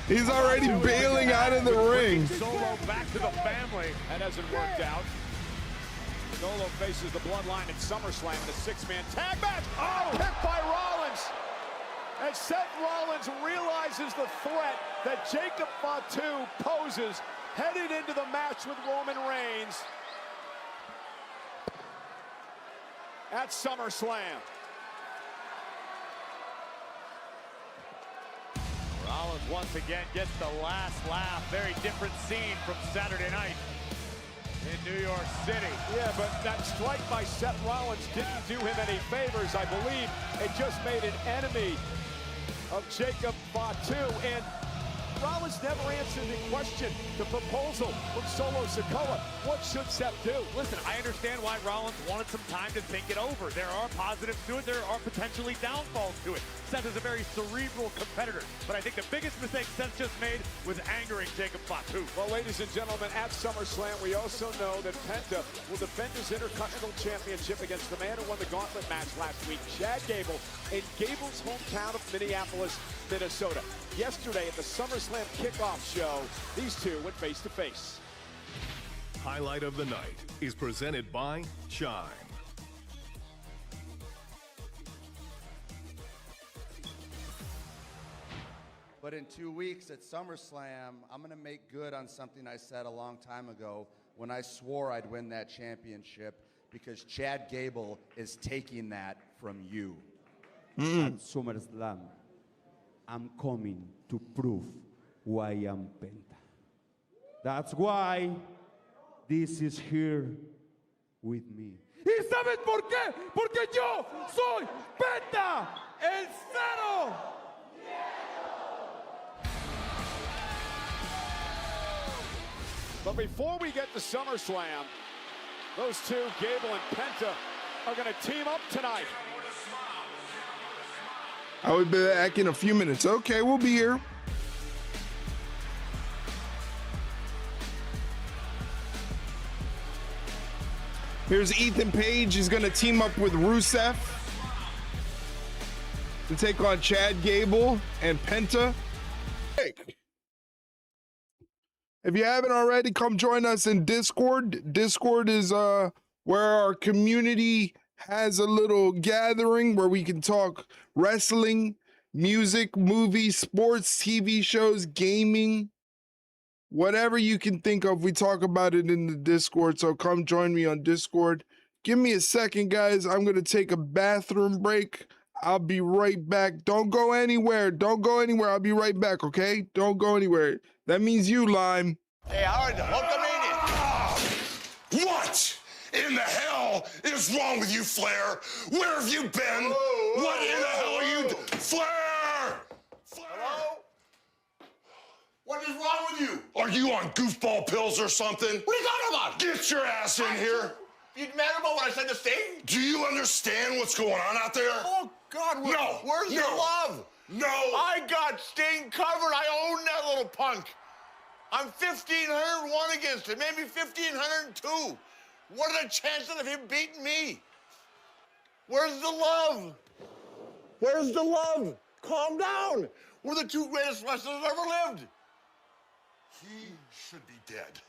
He's already bailing out of the ring. Solo back to the family. That hasn't worked out. Solo faces the bloodline at SummerSlam in a six-man tag match. Oh, hit by Rollins. And Seth Rollins realizes the threat that Jacob Fatu poses headed into the match with Roman Reigns at SummerSlam. Rollins once again gets the last laugh. Very different scene from Saturday night in New York City. Yeah, but that strike by Seth Rollins didn't do him any favors. I believe it just made an enemy of Jacob Fatu, and Rollins never answered the question, the proposal from Solo Sikoa. What should Seth do? Listen, I understand why Rollins wanted some time to think it over. There are positives to it. There are potentially downfalls to it. Seth is a very cerebral competitor, but I think the biggest mistake Seth just made was angering Jacob Fatu. Well, ladies and gentlemen, at SummerSlam, we also know that Penta will defend his Intercontinental Championship against the man who won the gauntlet match last week, Chad Gable, in Gable's hometown of Minneapolis, Minnesota. Yesterday at the SummerSlam kickoff show, these two went face-to-face. Highlight of the night is presented by Chime. But in 2 weeks at SummerSlam, I'm going to make good on something I said a long time ago when I swore I'd win that championship, because Chad Gable is taking that from you. At SummerSlam, I'm coming to prove who I am, Penta. That's why this is here with me. ¿Y sabes por qué? Porque yo soy Penta, el cero. But before we get to SummerSlam, those two, Gable and Penta, are going to team up tonight. I will be back in a few minutes. Okay, we'll be here. Here's Ethan Page. He's going to team up with Rusev to take on Chad Gable and Penta. Hey, if you haven't already, come join us in Discord. Discord is where our community has a little gathering where we can talk wrestling, music, movies, sports, TV shows, gaming, whatever you can think of. We talk about it in the Discord, so come join me on Discord. Give me a second, guys. I'm going to take a bathroom break. I'll be right back. Don't go anywhere. Don't go anywhere. I'll be right back, okay? Don't go anywhere. That means you, Lime. Hey, Howard, What in the hell is wrong with you, Flair? Where have you been? What in the hell are you Flair! Hello? What is wrong with you? Are you on goofball pills or something? What are you talking about? Get your ass in here. You mad about what I said to Sting? Do you understand what's going on out there? Oh, God, where's the love? No. I got Sting covered. I own that little punk. I'm 1,501 against him, maybe 1,502. What are the chances of him beating me? Where's the love? Where's the love? Calm down. We're the two greatest wrestlers that ever lived. He should be dead.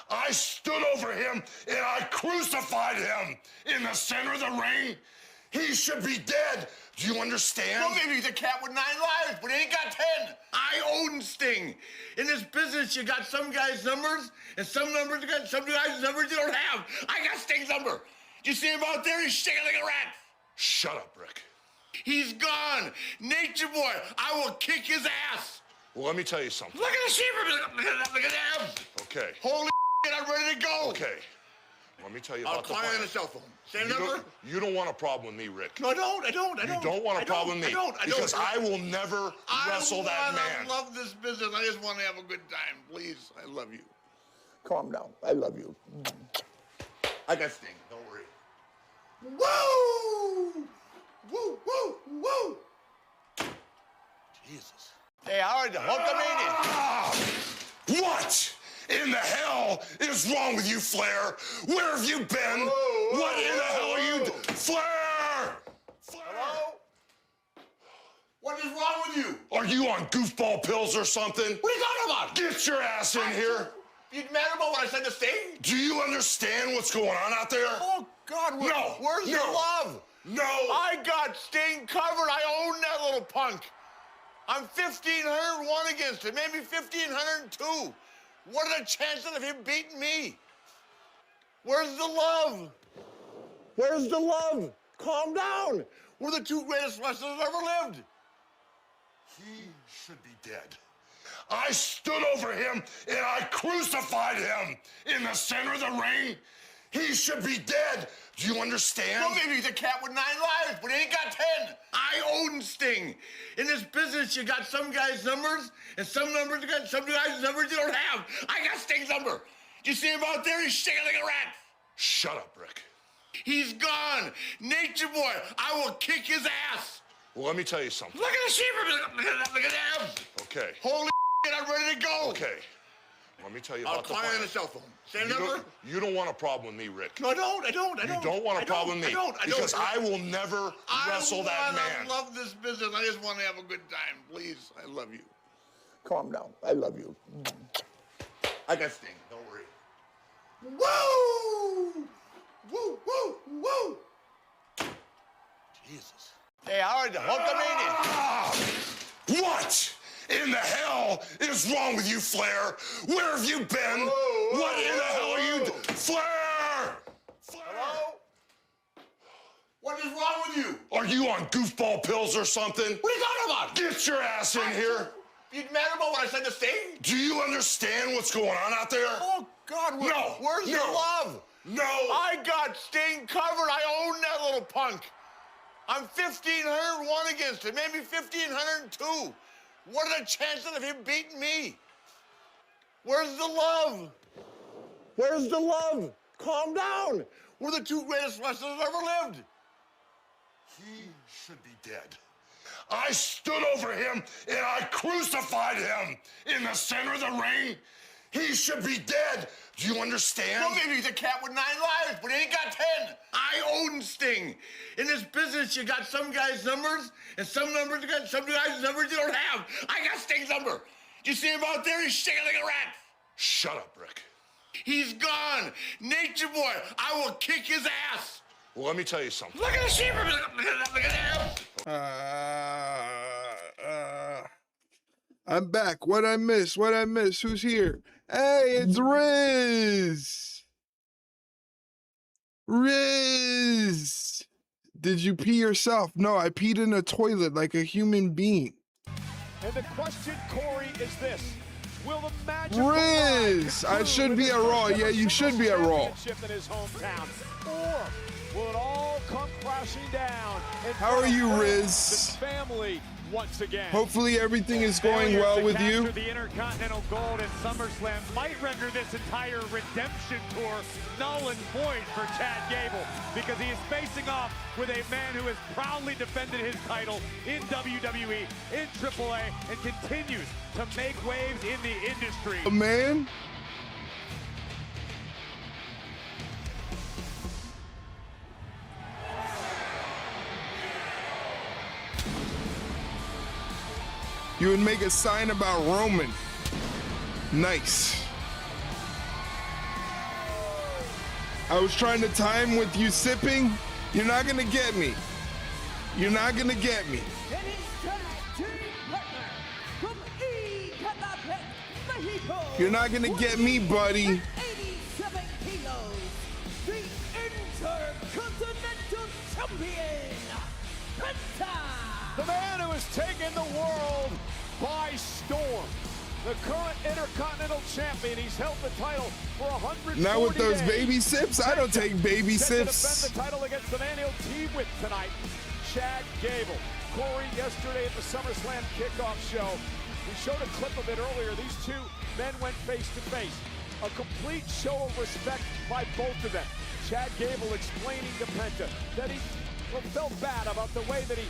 I stood over him and I crucified him in the center of the ring. He should be dead. Do you understand? Well, maybe he's a cat with 9 lives, but he ain't got 10. I own Sting. In this business, you got some guys' numbers, and some numbers you got some guys' numbers you don't have. I got Sting's number. You see him out there? He's shaking like a rat. Shut up, Rick. He's gone. Nature Boy, I will kick his ass. Well, let me tell you something. Look at the sheep. Look at them. Okay. Holy shit, I'm ready to go. Okay. Let me tell you I'll about the call you plan. on the cell phone. Same number? You don't want a problem with me, Rick. No, I don't. You don't want a problem with me. I don't. Because I will never wrestle that man. I love this business. I just want to have a good time. Please, I love you. Calm down. I love you. I got Sting. Don't worry. Woo! Woo, woo, woo! Jesus. Hey, Howard, Hulkamania. What in the hell is wrong with you, Flair? Where have you been? What in the hell are you Flair! Hello? What is wrong with you? Are you on goofball pills or something? What are you talking about? Get your ass in here. You mad about what I said to Sting? Do you understand what's going on out there? Oh, God, where's the love? No. I got Sting covered. I own that little punk. I'm 1,501 against him, maybe 1,502. What are the chances of him beating me? Where's the love? Where's the love? Calm down. We're the two greatest wrestlers that ever lived. He should be dead. I stood over him and I crucified him in the center of the ring. He should be dead. Do you understand? Well, maybe he's a cat with 9 lives, but he ain't got 10. I own Sting. In this business, you got some guys' numbers, and some numbers you got some guys' numbers you don't have. I got Sting's number. You see him out there? He's shaking like a rat. Shut up, Rick. He's gone. Nature Boy, I will kick his ass. Well, let me tell you something. Look at the sheep. Look at them. Okay. Holy shit, I'm ready to go. Okay. Let me tell you I'll about the call you plan. on the cell phone. Same number? You don't want a problem with me, Rick. No, I don't. You don't want a problem with me. I don't. Because I will never wrestle that man. I love this business. I just want to have a good time. Please, I love you. Calm down. I love you. I got Sting. Don't worry. Woo! Woo, woo, woo! Jesus. Hey, Howard, Hulkamania. What in the hell is wrong with you, Flair? Where have you been? What in the hell are you Flair! Hello? What is wrong with you? Are you on goofball pills or something? What are you talking about? Get your ass in here. You mad about what I said to Sting? Do you understand what's going on out there? Oh, God, where's the love? No. I got Sting covered. I own that little punk. I'm 1,501 against him, maybe 1,502. What are the chances of him beating me? Where's the love? Where's the love? Calm down. We're the two greatest wrestlers that ever lived. He should be dead. I stood over him and I crucified him in the center of the ring. He should be dead. Do you understand? Well, maybe he's a cat with 9 lives, but he ain't got 10. I own Sting. In this business, you got some guys' numbers, and some numbers you got some guys' numbers you don't have. I got Sting's number. You see him out there? He's shaking like a rat. Shut up, Rick. He's gone. Nature Boy, I will kick his ass. Well, let me tell you something. Look at the sheep. I'm back. What I miss? What I miss? Who's here? Hey, it's Riz. Riz. Did you pee yourself? No, I peed in a toilet like a human being. And the question, Corey, is this. Will the magic Riz, I should be at Raw. Yeah, you should be at Raw. in his hometown? Or will it all come crashing down? How are you, Riz? His family once again. Hopefully everything is going well with you. The Intercontinental Gold at SummerSlam might render this entire redemption tour null and void for Chad Gable, because he is facing off with a man who has proudly defended his title in WWE, in AAA, and continues to make waves in the industry. Man. You would make a sign about Roman. Nice. I was trying to time with you sipping. You're not gonna get me. You're not gonna get me. You're not gonna get me, buddy. 87 kilos, the Intercontinental Champion, Penta. The man who has taken the world by storm. The current Intercontinental Champion. He's held the title for 140 Not with those days. baby sips. I don't take baby Set to sips. defend the title against the man he'll team with tonight, Chad Gable. Corey, yesterday at the SummerSlam kickoff show, we showed a clip of it earlier. These two men went face to face. A complete show of respect by both of them. Chad Gable explaining to Penta that he felt bad about the way that he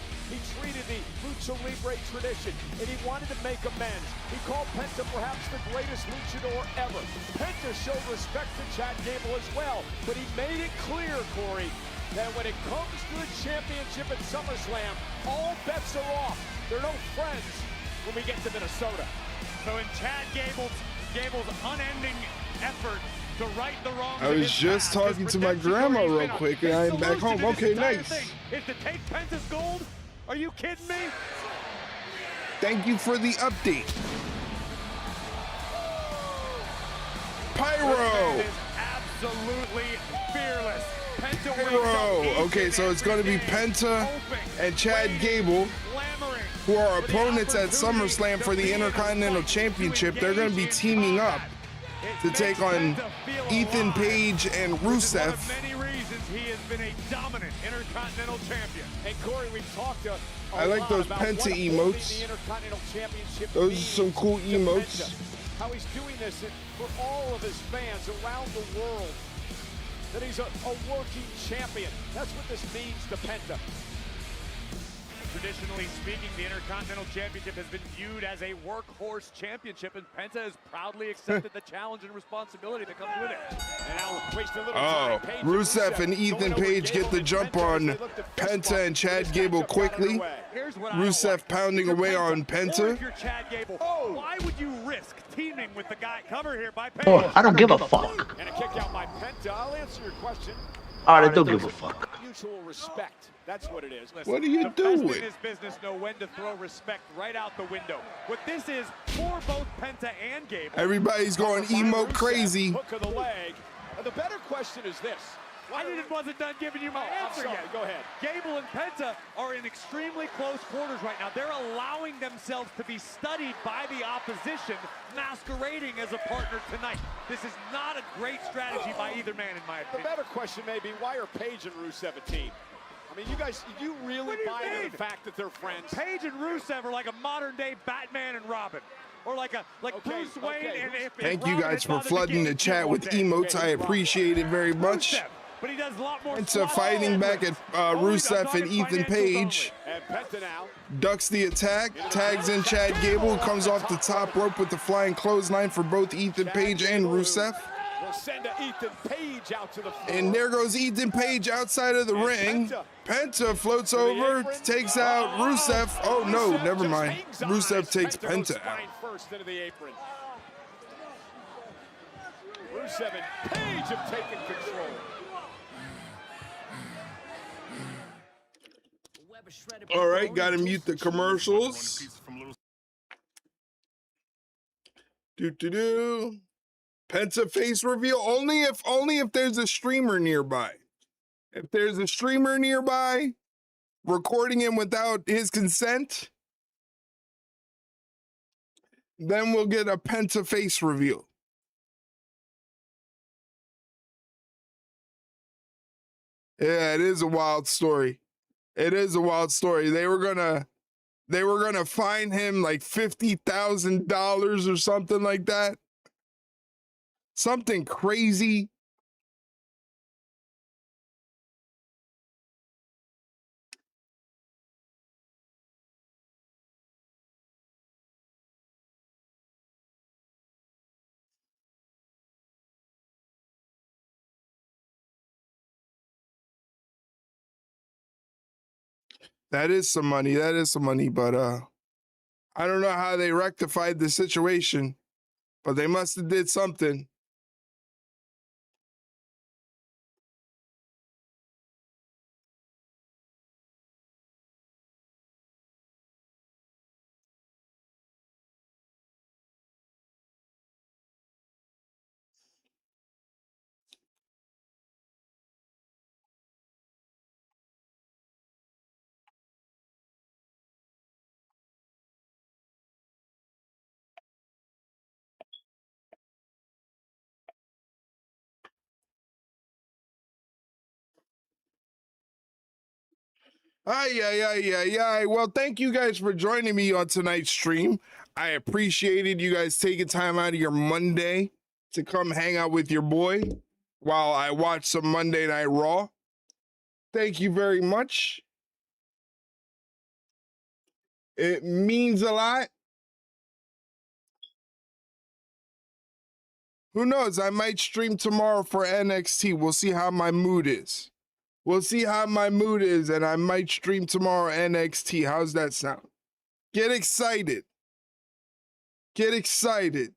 treated the Lucha Libre tradition, and he wanted to make amends. He called Penta perhaps the greatest luchador ever. Penta showed respect to Chad Gable as well, but he made it clear, Corey, that when it comes to the championship at SummerSlam, all bets are off. They're no friends when we get to Minnesota. So in Chad Gable's unending effort to right the wrongs I was just talking to my grandma real quick, and I'm back home. Okay, nice. Is to take Penta's gold? Are you kidding me? Thank you for the update. Pyro. Is absolutely fearless. Penta Pyro. Okay, so it's going to be Penta and Chad Gable, who are opponents at SummerSlam for the Intercontinental Championship. They're going to be teaming up to take on Ethan Page and Rusev. For many reasons, he has been a dominant Intercontinental Champion. And Corey, we've talked I like those Penta emotes. Those are some cool emotes. How he's doing this for all of his fans around the world. That he's a working champion. That's what this means to Penta. Traditionally speaking, the Intercontinental Championship has been viewed as a workhorse championship, and Penta has proudly accepted the challenge and responrubility that comes with it. And now waste a little time. Page Rusev and Ethan Page get the jump on Penta and Chad Gable quickly. Rusev pounding away on Penta. If you're Chad Gable, why would you risk teaming with the guy covered here by Page? Oh, I don't give a fuck. And a kick out by Penta. I'll answer your question. All right, I don't give a fuck. Mutual respect. That's what it is. Listen, What are you the doing? best in this business know when to throw respect right out the window. What this is for both Penta and Gable. Everybody's going emote crazy. Hook of the leg. The better question is this. I wasn't done giving you my answer yet. Go ahead. Gable and Penta are in extremely close quarters right now. They're allowing themselves to be studied by the opposition, masquerading as a partner tonight. This is not a great strategy by either man, in my The opinion. better question may be, why are Page and Rusev a team? I mean, you guys, you really buy into the fact that they're friends? Page and Rusev are like a modern-day Batman and Robin. Or like Bruce Wayne and if Thank you Robin guys had for bothered to flooding get the him chat killed with one day. emotes. I appreciate it very much. But he does a lot more. Penta fighting back at Rusev and Ethan Page. And Penta now. Ducks the attack, tags in Chad Gable, comes off the top rope with the flying clothesline for both Ethan Page and Rusev. We'll send Ethan Page out to the floor. And there goes Ethan Page outside of the ring. Penta floats over, takes out Rusev. Oh no, never mind. Rusev takes Penta out. First into the apron. Rusev and Page have taken control. All right, gotta mute the commercials. Do. Penta face reveal only if there's a streamer nearby. If there's a streamer nearby recording him without his consent, then we'll get a Penta face reveal. Yeah, it is a wild story. It is a wild story. They were gonna fine him like $50,000 or something like that. Something crazy. That is some money. That is some money, but I don't know how they rectified the situation, but they must have did something. Ay. Well, thank you guys for joining me on tonight's stream. I appreciated you guys taking time out of your Monday to come hang out with your boy while I watch some Monday Night Raw. Thank you very much. It means a lot. Who knows? I might stream tomorrow for NXT. We'll see how my mood is. We'll see how my mood is, and I might stream tomorrow NXT. How's that sound? Get excited. Get excited.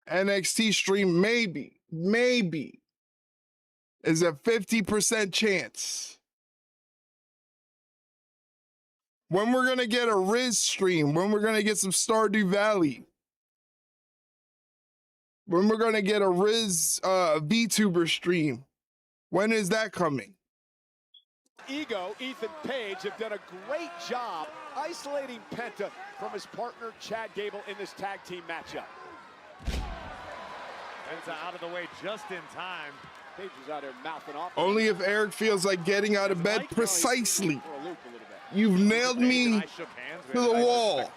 NXT stream maybe is a 50% chance. When we're going to get a Riz stream, when we're going to get some Stardew Valley, when we're going to get a Riz VTuber stream, when is that coming? Ego, Ethan Page have done a great job isolating Penta from his partner Chad Gable in this tag team matchup. Penta out of the way just in time. Page is out there mouthing off. Only if Eric feels like getting out of bed precisely. You've nailed me to the wall.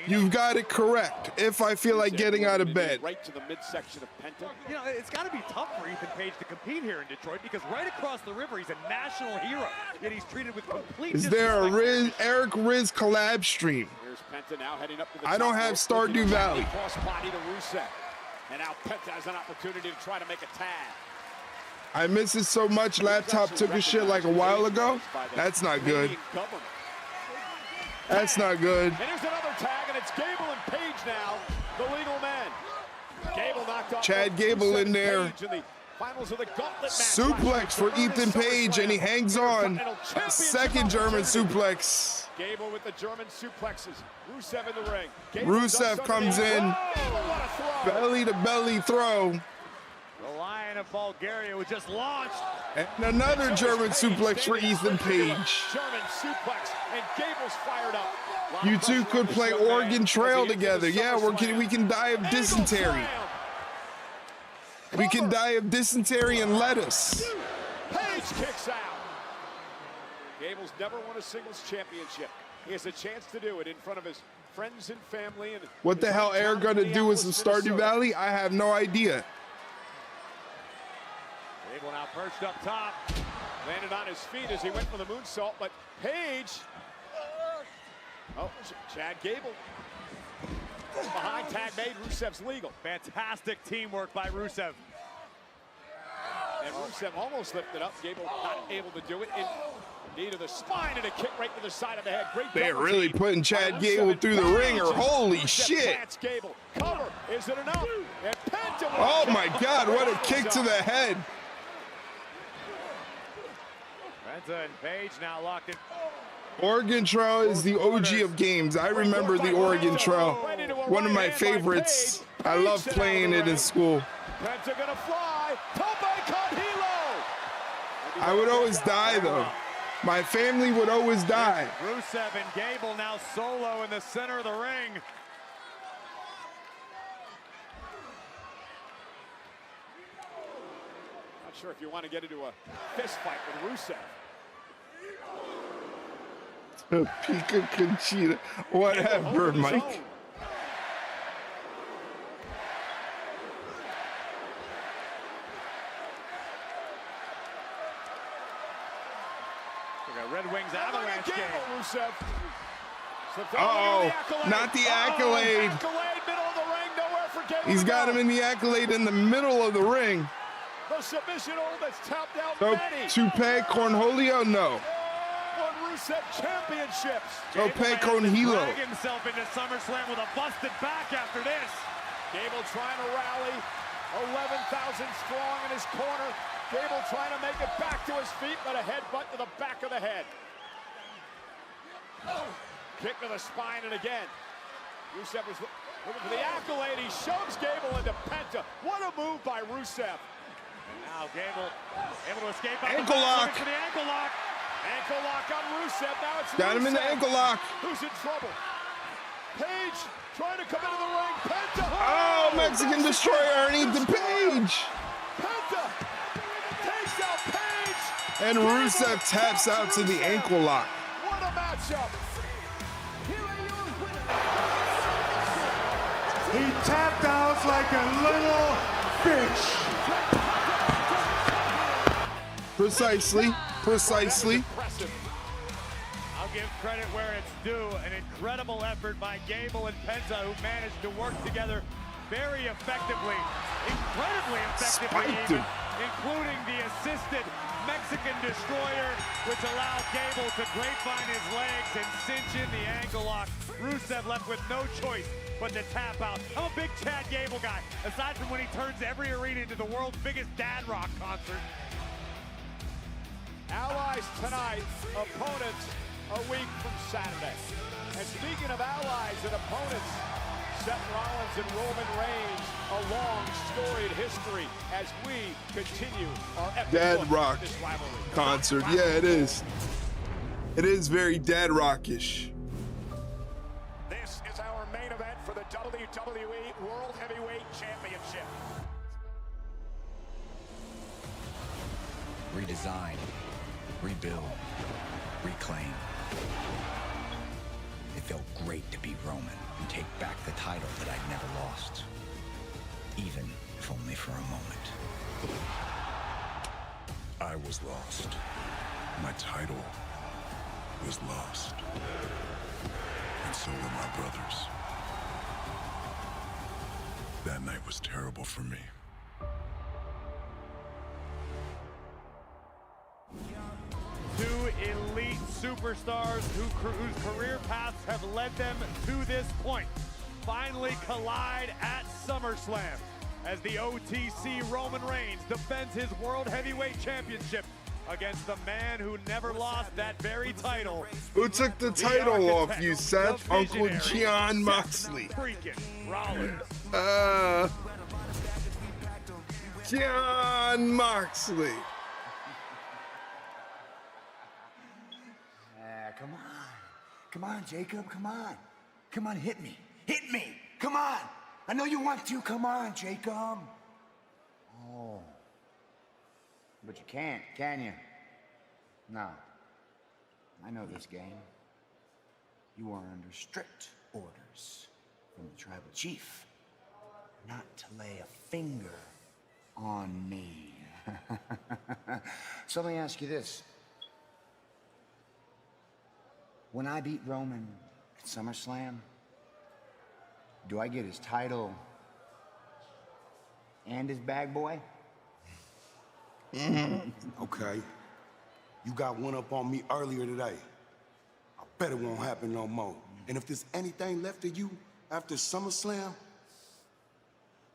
You've got it correct. If I feel like getting out of bed. Right to the midsection of Penta. You know, it's got to be tough for Ethan Page to compete here in Detroit because right across the river, he's a national hero. Yet he's treated with complete Is there a Eric Riz collab stream? Here's Penta now heading up to the I don't have Stardew Valley. Cross body to Rusev. And now Penta has an opportunity to try to make a tag. I miss it so much. Laptop took a shit like a while ago. That's not good. That's not good. And here's another tag, and it's Gable and Page now, the legal men. Gable knocked off Chad Gable in there. Finals of the gauntlet match. Suplex for Ethan Page, and he hangs on. Second German suplex. Gable with the German suplexes. Rusev in the ring. Rusev comes in. Belly to belly throw. The Lion of Bulgaria was just launched. And another German suplex for Ethan Page. German suplex, and Gable's fired up. You two could play Oregon Trail together. Yeah, we can die of dysentery. We can die of dysentery and lettuce. Page kicks out. Gable's never won a singles championship. He has a chance to do it in front of his friends and family. And what the hell Eric gonna do with some Stardew Valley? I have no idea. Gable now perched up top. Landed on his feet as he went for the moonsault, but Page. Oh, Chad Gable. Behind tag made, Rusev's legal. Fantastic teamwork by Rusev. And Rusev almost lifted up. Gable not able to do it. Knee to the spine and a kick right to the side of the head. Great. They're really putting Chad Gable through the ringer. Holy shit. Gable. Cover. Is it enough? And Penta. Oh my God, what a kick to the head. Penta and Page now locked in. Oregon Trail is the OG of games. I remember the Oregon Trail. One of my favorites. I love playing it in school. Penta gonna fly. Tope con hilo. I would always die though. My family would always die. Rusev and Gable now solo in the center of the ring. Not sure if you want to get into a fist fight with Rusev. Topeka Conchita. Whatever, Mike. Red Wings avalanche game. Rusev. Uh-oh, not the accolade. Middle of the ring, nowhere for Gable. He's got him in the accolade in the middle of the ring. The submission hold that's tapped out So, many. Tope Cornholio, no. Won Rusev championships. Tope Cornhilo. Drag himself into SummerSlam with a busted back after this. Gable trying to rally. 11,000 strong in his corner. Gable trying to make it back to his feet, but a headbutt to the back of the head. Kick to the spine, and again. Rusev is looking for the accolade. He shoves Gable into Penta. What a move by Rusev. And now Gable able to escape out Ankle lock. For the ankle lock. Ankle lock on Rusev. Now it's Got him in the Rusev. ankle lock. Who's in trouble? Page trying to come into the ring. Penta. Oh, Mexican Destroyer underneath the Page. Penta takes out Page. And Rusev taps out to the ankle lock. What a matchup. He tapped out like a little bitch. Precisely. I'll give credit where it's due. An incredible effort by Gable and Penta, who managed to work together very effectively, incredibly effectively even, including the assisted Mexican Destroyer, which allowed Gable to grapevine his legs and cinch in the ankle lock. Rusev left with no choice but to tap out. I'm a big Chad Gable guy, aside from when he turns every arena into the world's biggest dad rock concert. Allies tonight, opponents a week from Saturday. And speaking of allies and opponents, Seth Rollins and Roman Reigns, a long storied history as we continue our epic Dad look rock at this rivalry. concert. Yeah, it is. It is very dad rockish. This is our main event for the WWE World Heavyweight Championship. Redesign, rebuild, reclaim. It felt great to be Roman and take back the title that I'd never lost, even if only for a moment. I was lost. My title was lost. And so were my brothers. That night was terrible for me. Two elite superstars whose career paths have led them to this point finally collide at SummerSlam as the OTC Roman Reigns defends his World Heavyweight Championship against the man who never lost that very title. Who took the title off you, Seth? Uncle John Moxley. Freaking Rollins. John Moxley. Come on. Come on, Jacob, come on. Come on, hit me. Hit me. Come on. I know you want to. Come on, Jacob. Oh. But you can't, can you? No. I know this game. You are under strict orders from the tribal chief not to lay a finger on me. So let me ask you this. When I beat Roman at SummerSlam, do I get his title and his bag boy? Okay. You got one up on me earlier today. I bet it won't happen no more. And if there's anything left of you after SummerSlam,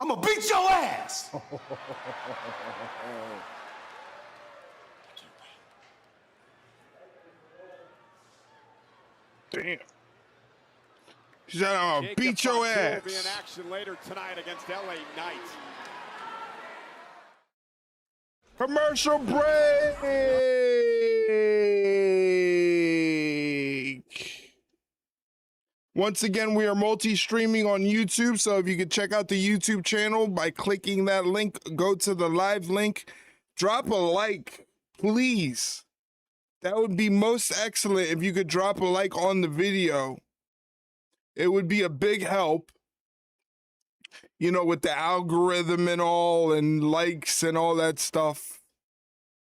I'ma beat your ass! Damn. She said, "I'll beat your ass." Will be in action later tonight against LA Knight. Commercial break. Once again, we are multi-streaming on YouTube, so if you could check out the YouTube channel by clicking that link, go to the live link, drop a like, please. That would be most excellent if you could drop a like on the video. It would be a big help, you know, with the algorithm and all, and likes and all that stuff.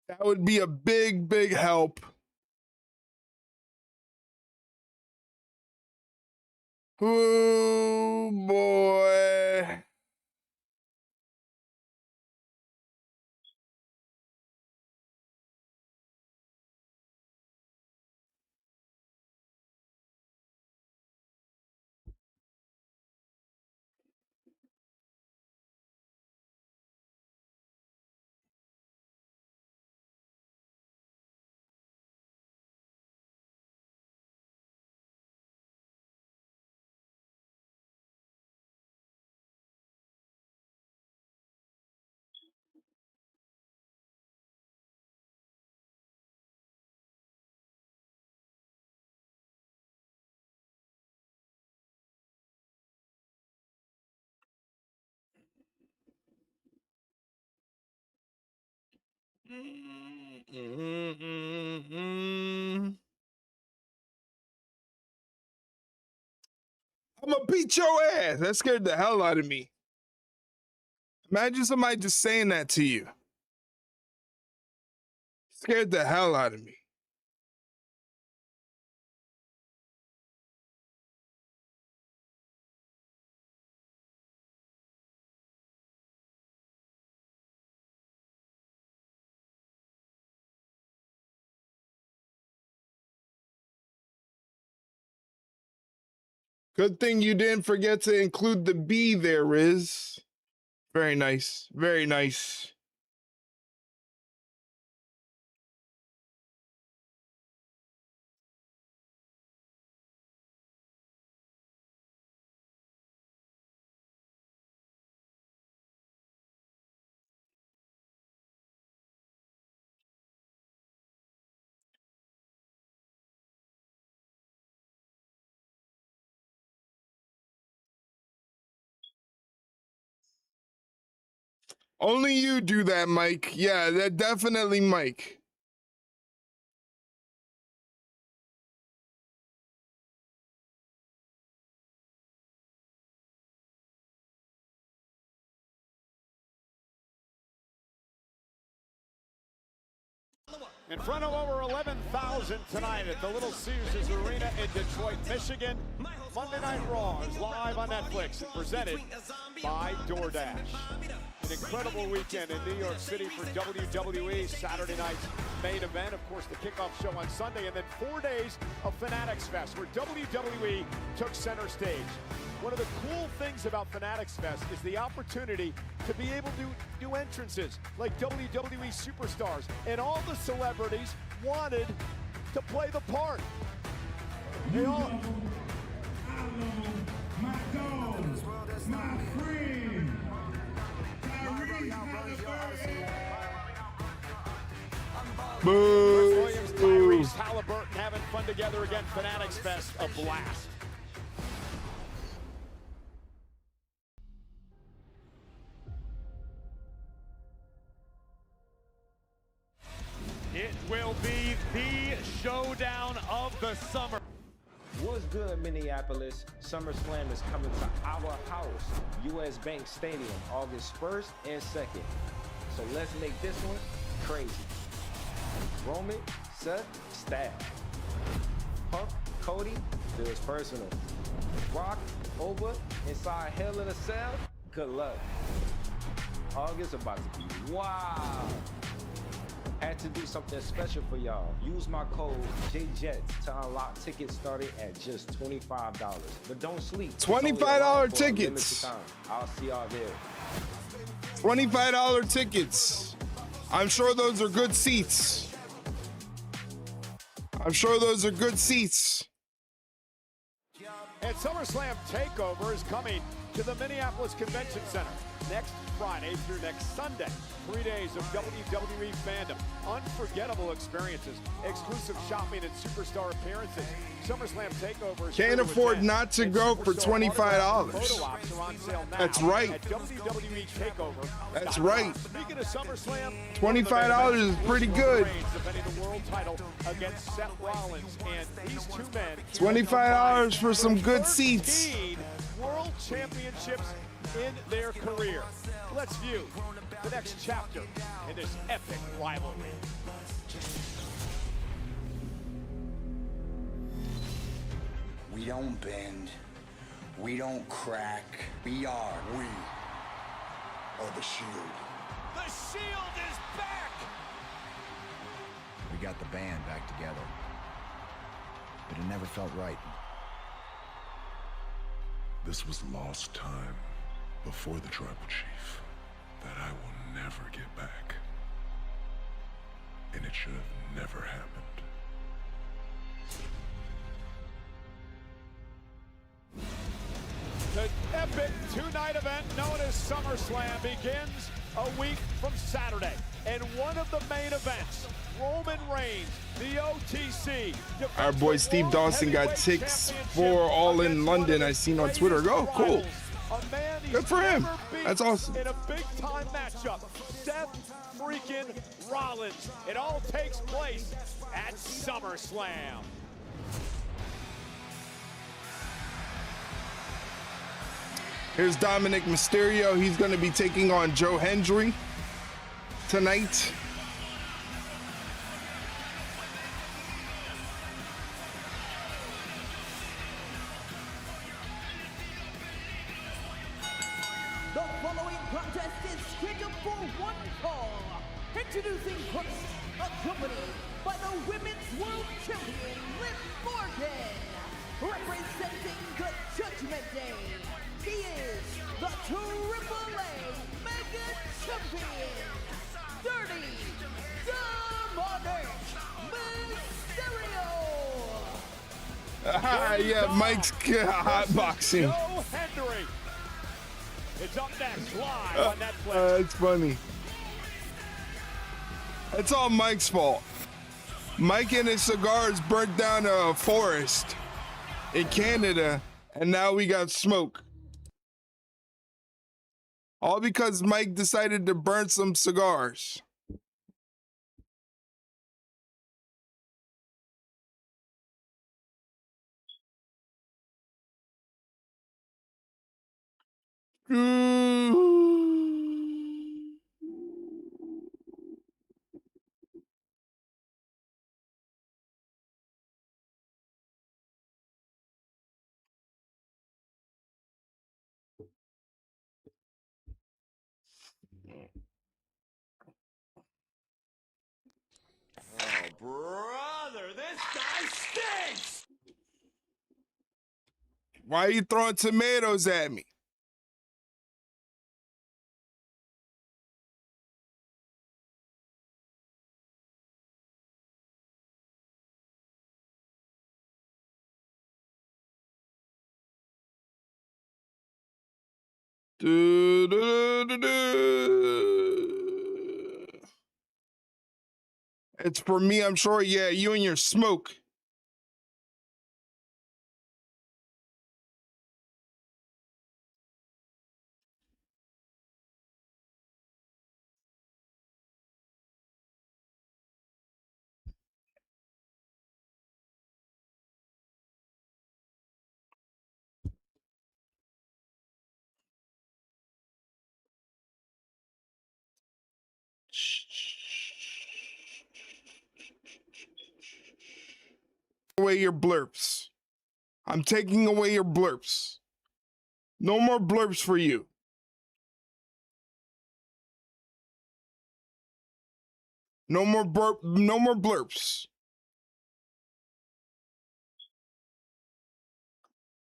That would be a big, big help. Oh, boy. I'm gonna beat your ass. That scared the hell out of me. Imagine somebody just saying that to you. Scared the hell out of me. Good thing you didn't forget to include the B there, Riz. Very nice. Very nice. Only you do that, Mike. Yeah, that definitely Mike. In front of over 11,000 tonight at the Little Caesars Arena in Detroit, Michigan. Monday Night Raw is live on Netflix and presented by DoorDash. An incredible weekend in New York City for WWE. Saturday night's main event, of course, the kickoff show on Sunday, and then 4 days of Fanatics Fest, where WWE took center stage. One of the cool things about Fanatics Fest is the opportunity to be able to do entrances like WWE superstars, and all the celebrities wanted to play the part. They all... My dog, my friend, Williams, Tyrese Halliburton having fun together again. Fanatics Fest, a blast. It will be the showdown of the summer. What's good, Minneapolis? SummerSlam is coming to our house, US Bank Stadium, August 1st and 2nd. So let's make this one crazy. Roman, Seth, Staff. Punk, Cody, feels personal. Rock, over, inside Hell in a Cell, good luck. August about to be wild. Had to do something special for y'all. Use my code JJETS to unlock tickets starting at just $25. But don't sleep. It's only $25 around for a limited tickets. time. I'll see y'all there. $25 tickets. I'm sure those are good seats. I'm sure those are good seats. And SummerSlam TakeOver is coming to the Minneapolis Convention Center next Friday through next Sunday. 3 days of WWE fandom, unforgettable experiences, exclusive shopping and superstar appearances. SummerSlam TakeOver is Can't afford not to go for $25. That's right. At WWE TakeOver. That's right. Speaking of SummerSlam, $25 is pretty good. defending the world title against Seth Rollins, and these two men. $25 for some good seats. World championships in their career. Let's view the next chapter in this epic rivalry. We don't bend. We don't crack. We are the Shield. The Shield is back! We got the band back together. But it never felt right. This was lost time before the Tribal Chief that I will never get back. And it should have never happened. The epic two-night event known as SummerSlam begins a week from Saturday. And one of the main events, Roman Reigns, the OTC. Our boy Steve Dawson got tickets for All in London. I seen on Twitter. Oh, cool. Good for him. That's awesome. In a big-time matchup, Seth freaking Rollins. It all takes place at SummerSlam. Here's Dominic Mysterio. He's going to be taking on Joe Hendry tonight. The following contest is scheduled for one fall. Introducing first, accompanied by the Women's World Champion, Liv Morgan. Representing the Judgment Day, he is the Triple A Mega Champion, Dirty Dominic Mysterio. Yeah, Mike's hot boxing. Joe Hendry. It's up next, live on Netflix. It's funny. It's all Mike's fault. Mike and his cigars burnt down a forest in Canada, and now we got smoke. All because Mike decided to burn some cigars. Oh, brother, this guy stinks! Why are you throwing tomatoes at me? It's for me, I'm sure. Yeah, you and your smoke. Away your blurps. I'm taking away your blurps. No more blurps for you. No more blurps.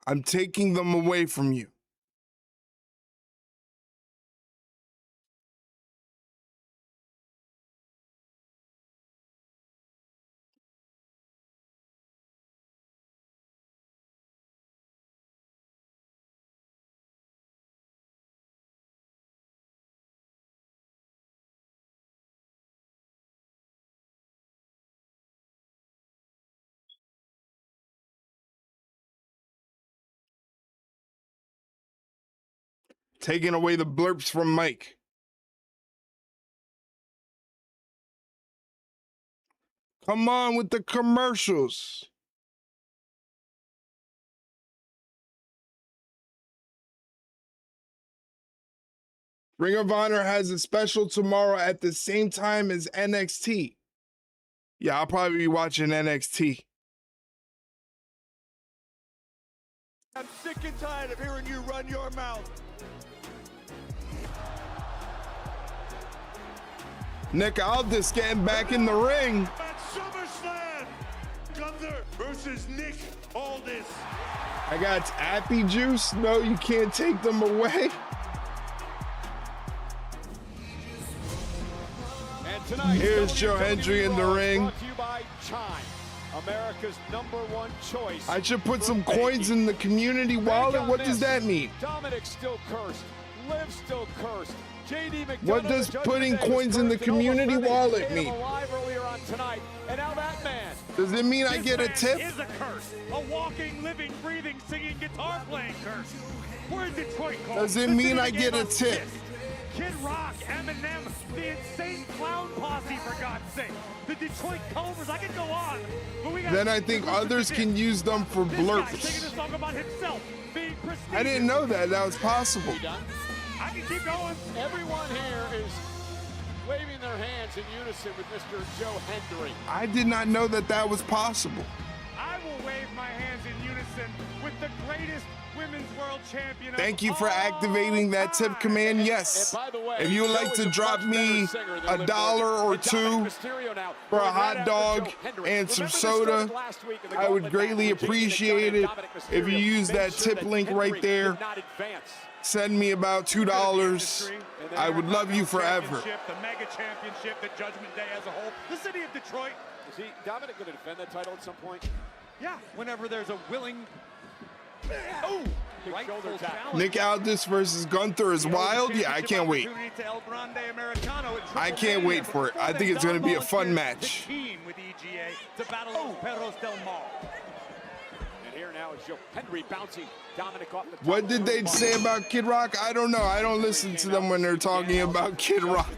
I'm taking them away from you. Taking away the blurps from Mike. Come on with the commercials. Ring of Honor has a special tomorrow at the same time as NXT. Yeah, I'll probably be watching NXT. I'm sick and tired of hearing you run your mouth. Nick Aldis getting back in the ring. At SummerSlam, Gunther versus Nick Aldis. I got Appy Juice. No, you can't take them away. And tonight, here's Joe Hendry in the ring. Brought to you by Chime, America's #1 choice. I should put some coins in the community wallet. What does that mean? Dominic's still cursed. Liv's still cursed. JD McDonough, What does putting coins in the community wallet mean? Earlier on tonight, and now that man. Does it mean I get a tip? Is a curse. A walking, living, breathing, singing, guitar playing curse. Where's Detroit called? Does it mean I get a tip? Kid Rock, Eminem, the insane clown posse, for God's sake. The Detroit Cobras, I could go on. But we got Then I think others can use them for this guy's singing blurps. a song about himself being prestigious. I didn't know that was possible. I can keep going. Everyone here is waving their hands in unison with Mr. Joe Hendry. I did not know that was possible. I will wave my hands in unison with the greatest women's world champion. Thank you for activating that tip command. Yes. If you would like to drop me $1 or $2 for a hot dog and some soda, I would greatly appreciate it. If you use that tip link right there, send me about $2. I would love you forever. The mega championship, the Judgment Day as a whole, the city of Detroit. Is Dominic going to defend that title at some point? Yeah, whenever there's a willing. Oh, right shoulder tackle. Nick Aldis versus Gunther is wild. Yeah, I can't wait. I can't wait for it. I think it's going to be a fun match. With EGA to battle Los Perros del Mar. And here now is Joe Hendry bouncing Dominic off the top. What did they say about Kid Rock? I don't know. I don't listen to them when they're talking about Kid Rock.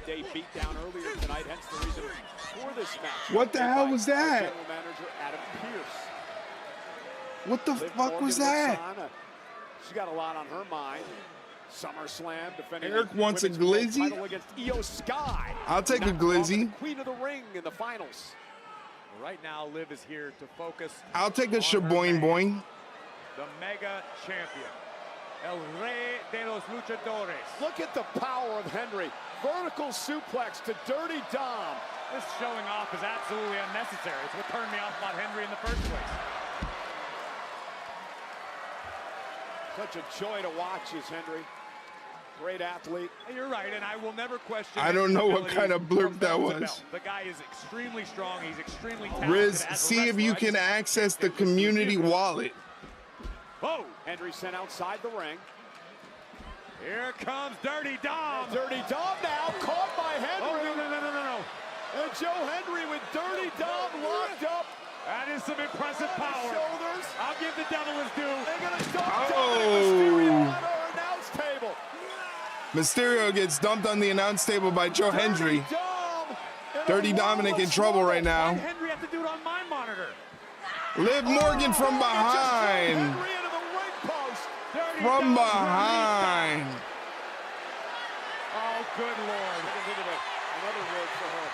What the hell was that? What the fuck was that? She's got a lot on her mind. SummerSlam defending. Eric wants a glizzy. Against Io Sky. I'll take a glizzy. Queen of the Ring in the finals. Right now, Liv is here to focus. I'll take a shaboing boing. The mega champion, El Rey de los Luchadores. Look at the power of Hendry. Vertical suplex to Dirty Dom. This showing off is absolutely unnecessary. It's what turned me off about Hendry in the first place. Such a joy to watch is Hendry. Great athlete. You're right, and I will never question. I don't know what kind of blurb that was. The guy is extremely strong. He's extremely talented. Riz, see if you can access the community wallet. Oh, Hendry sent outside the ring. Here comes Dirty Dom. And Dirty Dom now caught by Hendry. Oh, no. And Joe Hendry with Dirty Dom locked up. That is some impressive power. Shoulders. I'll give the devil his due. They're going to dump Mysterio on our announce table. Mysterio gets dumped on the announce table by Joe Hendry. Dirty Dominic in trouble right now. Hendry have to do it on my monitor. Liv Morgan from behind. From behind. Oh, good Lord. Another word for her.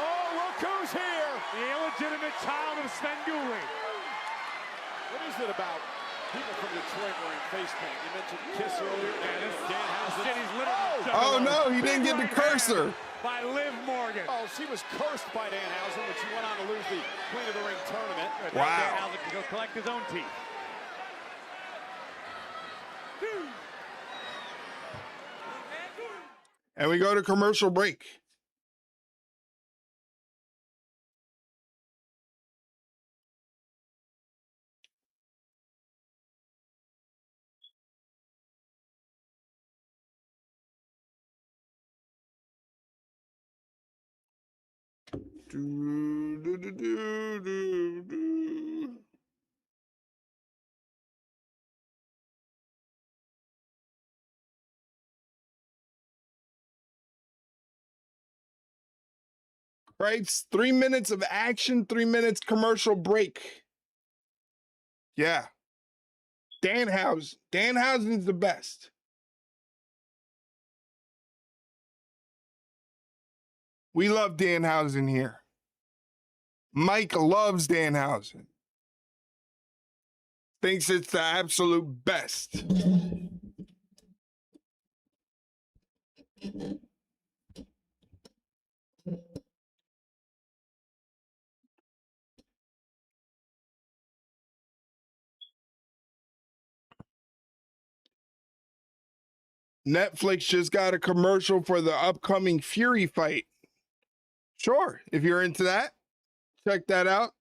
Oh, look who's here. The illegitimate child of Svengoolie. What is it about people from Detroit wearing face paint? You mentioned Kiss earlier. And this Dan House city's literally. Oh no, he didn't get the cursor. by Liv Morgan. Oh, she was cursed by Danhausen when she went on to lose the Queen of the Ring tournament. Wow. Danhausen can go collect his own teeth. And we go to commercial break. Right, it's 3 minutes of action, 3 minutes commercial break. Yeah. Danhausen's the best. We love Danhausen here. Mike loves Danhausen. Thinks it's the absolute best. Netflix just got a commercial for the upcoming Fury fight. Sure, if you're into that, check that out.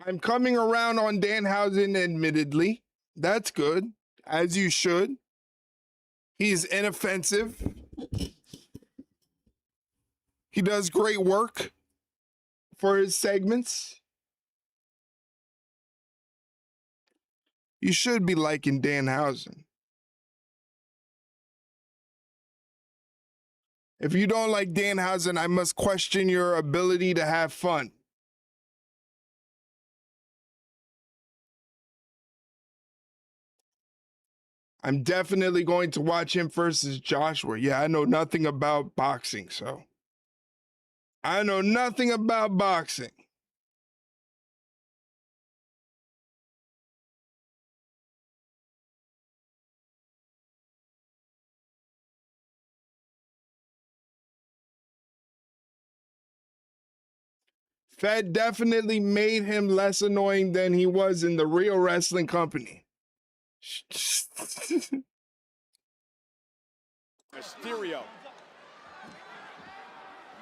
I'm coming around on Danhausen, admittedly. That's good, as you should. He's inoffensive. He does great work for his segments. You should be liking Danhausen. If you don't like Danhausen, I must question your ability to have fun. I'm definitely going to watch him versus Joshua. Yeah, I know nothing about boxing, so. I know nothing about boxing. Fed definitely made him less annoying than he was in the real wrestling company. Mysterio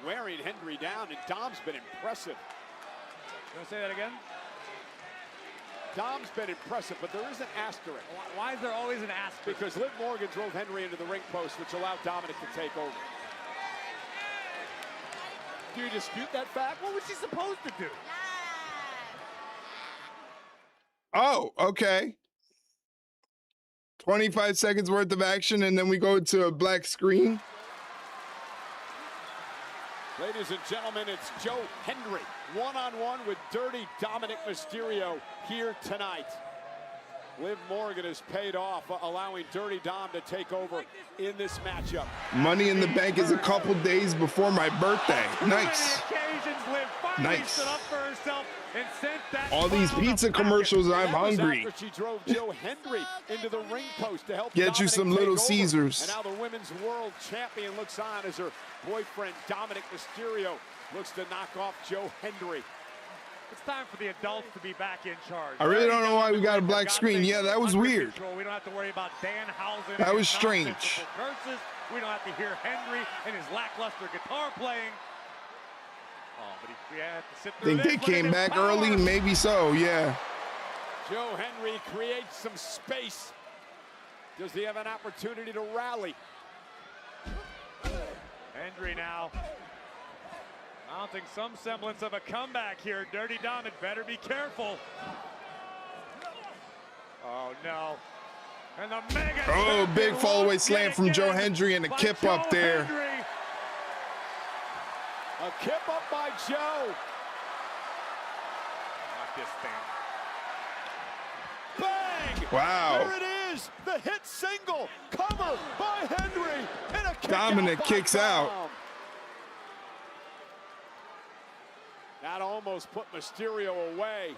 wearing Henry down, and Dom's been impressive. You want to say that again? Dom's been impressive, but there is an asterisk. Why is there always an asterisk? Because Liv Morgan drove Henry into the ring post, which allowed Dominic to take over. Do you dispute that fact? What was she supposed to do? Oh, okay. 25 seconds worth of action, and then we go to a black screen. Ladies and gentlemen, it's Joe Hendry, one-on-one with Dirty Dominic Mysterio here tonight. Liv Morgan has paid off, allowing Dirty Dom to take over in this matchup. Money in the Bank is a couple days before my birthday. Nice. Nice. All these pizza commercials, I'm hungry. She drove Joe Hendry into the ring post to help Get you some Little Caesars. And now the women's world champion looks on as her boyfriend Dominic Mysterio looks to knock off Joe Hendry. It's time for the adults to be back in charge. I really don't know why we got a black screen. Yeah, that was weird. We don't have to worry about Danhausen. That was strange. Curses. We don't have to hear Henry and his lackluster guitar playing. Oh, but we had to sit through Think they came back early? Maybe so, yeah. Joe Hendry creates some space. Does he have an opportunity to rally? Hendry now mounting some semblance of a comeback here. Dirty Dom, it better be careful. Oh, no. And the mega. Oh, big fallaway slam from Joe Hendry and a kip up there. A kip up by Joe. Not this thing. Bang! Wow. There it is. The hit single. Cover by Hendry. And a kick Dominic kicks out. That almost put Mysterio away.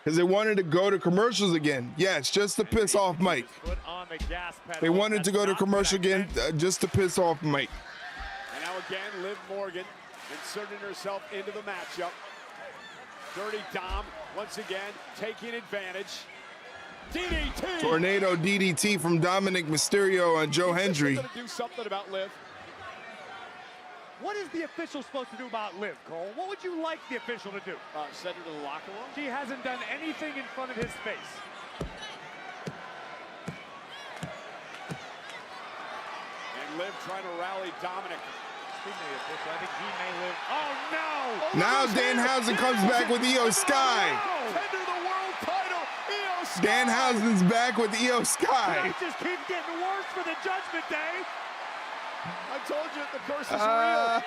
Because they wanted to go to commercials again. Yes, just to piss off Mike. Foot on the gas pedal. They wanted to go to That's not commercial what I again meant. just to piss off Mike. And now again, Liv Morgan inserting herself into the matchup. Dirty Dom, once again, taking advantage. DDT! Tornado DDT from Dominic Mysterio and Joe Hendry. Gonna do something about Liv. What is the official supposed to do about Liv, Cole? What would you like the official to do? Send her to the locker room? She hasn't done anything in front of his face. And Liv trying to rally Dominic. Speaking of the official, I think he may live. Oh, no! Now Danhausen comes back with Io Sky. Tender the world title, Io Sky! Danhausen's back with Io Sky. It just keeps getting worse for the Judgment Day. I told you the curse is real.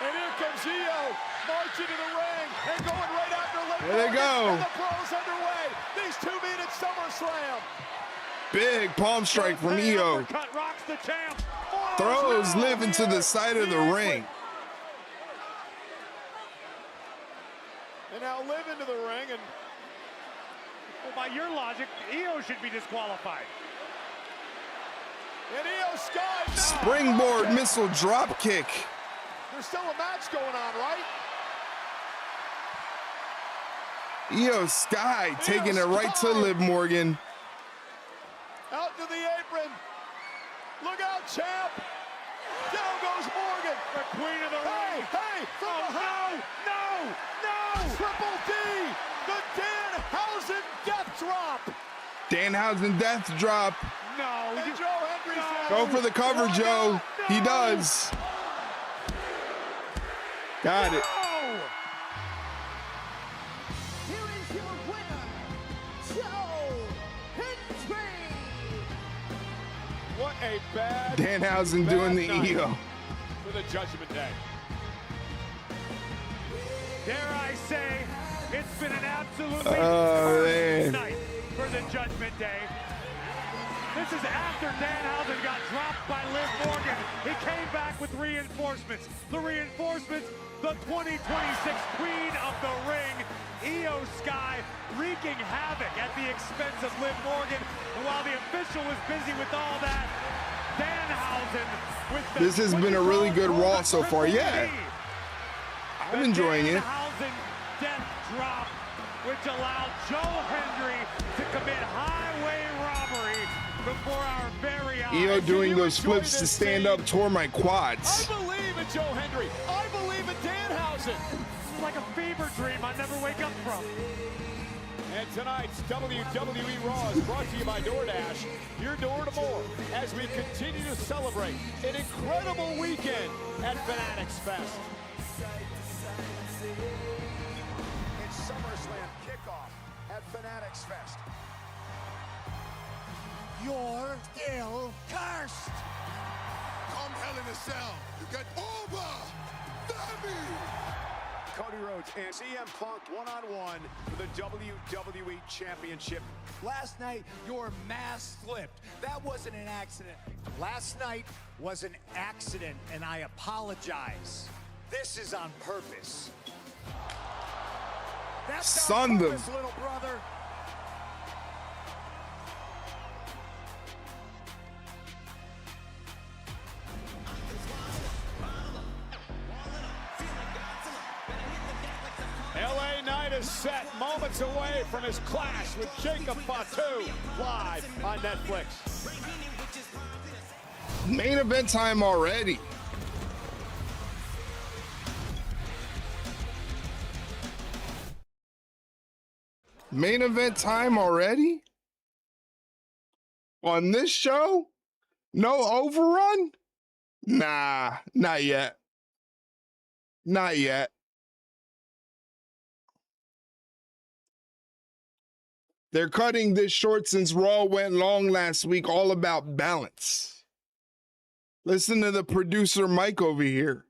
And here comes Io, marching to the ring and going right after Liv. There they go. And the brawl's underway. These two meet at SummerSlam. Big palm strike from Io. Cut rocks the champ. Throws Liv into the side of the ring. And now Liv into the ring, and well, by your logic, Io should be disqualified. And Io Sky now. Springboard missile drop kick. There's still a match going on, right? Io Sky taking it right to Liv Morgan. Out to the apron. Look out, champ. Down goes Morgan. The queen of the ring. Hey, from behind. No. Triple D. The Danhausen death drop. Danhausen death drop. No. And Joe Hendry says, Go for the cover, Joe. He does. Got it. Here is your winner, Joe Hendry. What a bad Danhausen doing the night Io. for the Judgment Day. Dare I say, it's been an absolutely man. night for the Judgment Day. This is after Danhausen got dropped by Liv Morgan. He came back with reinforcements. The reinforcements, the 2026 Queen of the Ring, Io Sky, wreaking havoc at the expense of Liv Morgan. And while the official was busy with all that, Danhausen with the This has been a really good Raw so far. Yeah. I'm enjoying it. Danhausen death drop, which allowed Joe Hendry to commit highway robbery before our very eyes. Io doing those flips to stand up toward my quads. I believe in Joe Hendry. I believe in Danhausen. This is like a fever dream I never wake up from. And tonight's WWE Raw is brought to you by DoorDash, your door to more, as we continue to celebrate an incredible weekend at Fanatics Fest. It's SummerSlam kickoff at Fanatics Fest. You're still cursed. Come Hell in a Cell. You get over. Baby. Cody Rhodes and CM Punk one-on-one for the WWE Championship. Last night, your mask slipped. That wasn't an accident. Last night was an accident, and I apologize. This is on purpose. That's on Son purpose, them. little brother. LA Knight is set moments away from his clash with Jacob Fatu live on Netflix. Main event time already. Main event time already? On this show? No overrun? Nah, not yet. Not yet. They're cutting this short since Raw went long last week, all about balance. Listen to the producer Mike over here.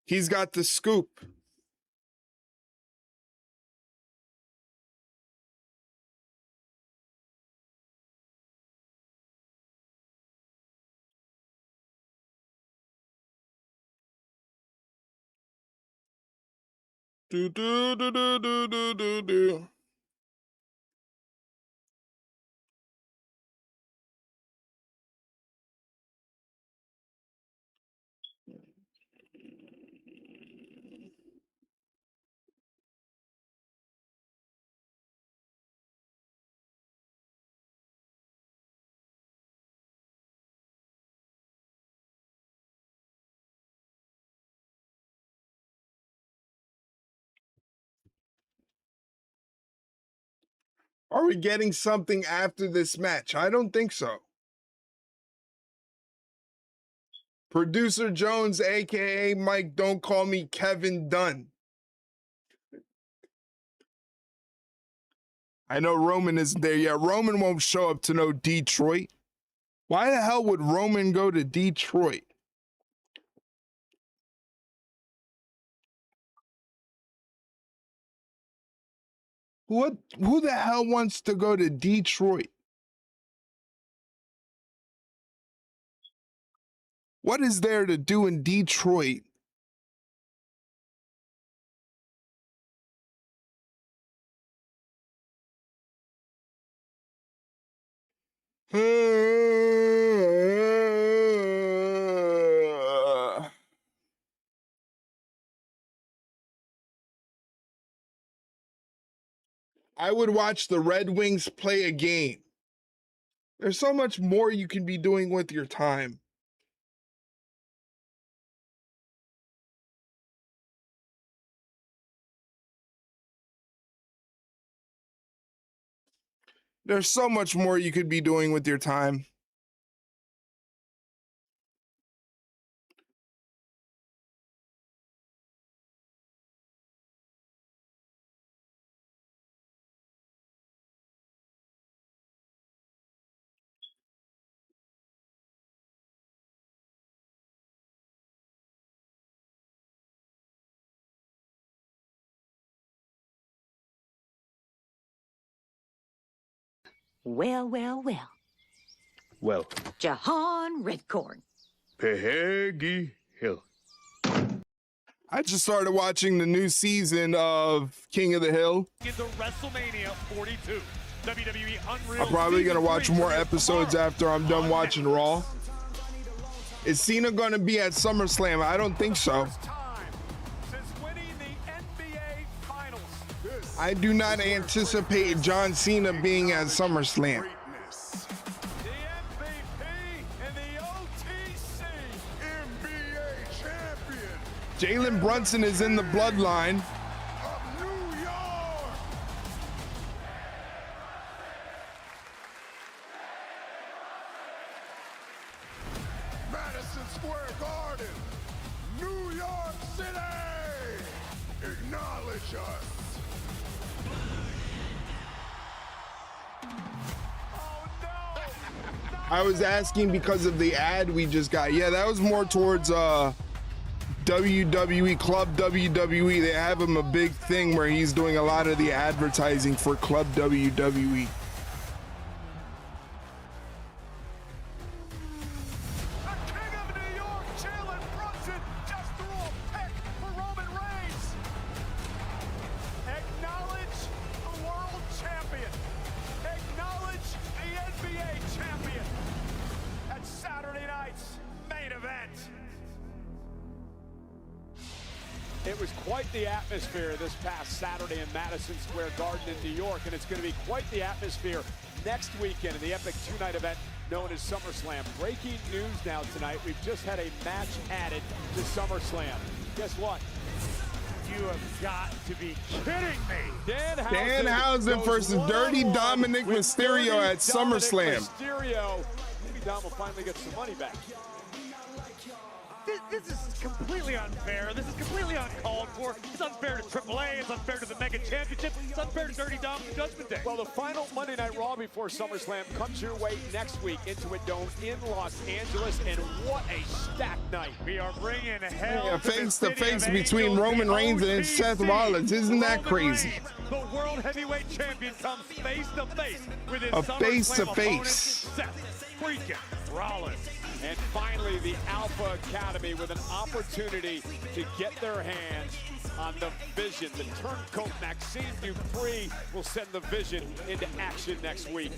He's got the scoop. Do, do, do, do, do, do, do, do. Are we getting something after this match? I don't think so. Producer Jones, aka Mike, don't call me Kevin Dunn. I know Roman isn't there yet. Roman won't show up to no Detroit. Why the hell would Roman go to Detroit? Who the hell wants to go to Detroit? What is there to do in Detroit? I would watch the Red Wings play a game. There's so much more you can be doing with your time. There's so much more you could be doing with your time. Well, well, well. Welcome. Jahan Redcorn. Peggy Hill. I just started watching the new season of King of the Hill. Into WrestleMania 42. WWE Unreal. I'm probably going to watch more episodes after I'm done watching Raw. Is Cena going to be at SummerSlam? I don't think so. I do not anticipate John Cena being at SummerSlam. Jalen Brunson is in the bloodline. Madison Square Garden, New York City, acknowledge us. I was asking because of the ad we just got. Yeah, that was more towards WWE, Club WWE. They have him a big thing where he's doing a lot of the advertising for Club WWE. It was quite the atmosphere this past Saturday in Madison Square Garden in New York, and it's going to be quite the atmosphere next weekend in the epic two-night event known as SummerSlam. Breaking news now tonight, we've just had a match added to SummerSlam. Guess what? You have got to be kidding me. Danhausen versus Dirty Dominic Mysterio at SummerSlam. Mysterio. Maybe Dom will finally get some money back. This is completely unfair. This is completely uncalled for. It's unfair to AAA. It's unfair to the Mega Championship. It's unfair to Dirty Dom and Judgment Day. Well, the final Monday Night Raw before SummerSlam comes your way next week. Intuit Dome in Los Angeles, and what a stacked night. We are bringing hell face to face between Roman Reigns and Seth Rollins. Isn't that crazy? The World Heavyweight Champion comes face to face with his face to face. Seth freaking Rollins. And finally, the Alpha Academy with an opportunity to get their hands on the Vision. The turncoat Maxime Dupree will send the Vision into action next week.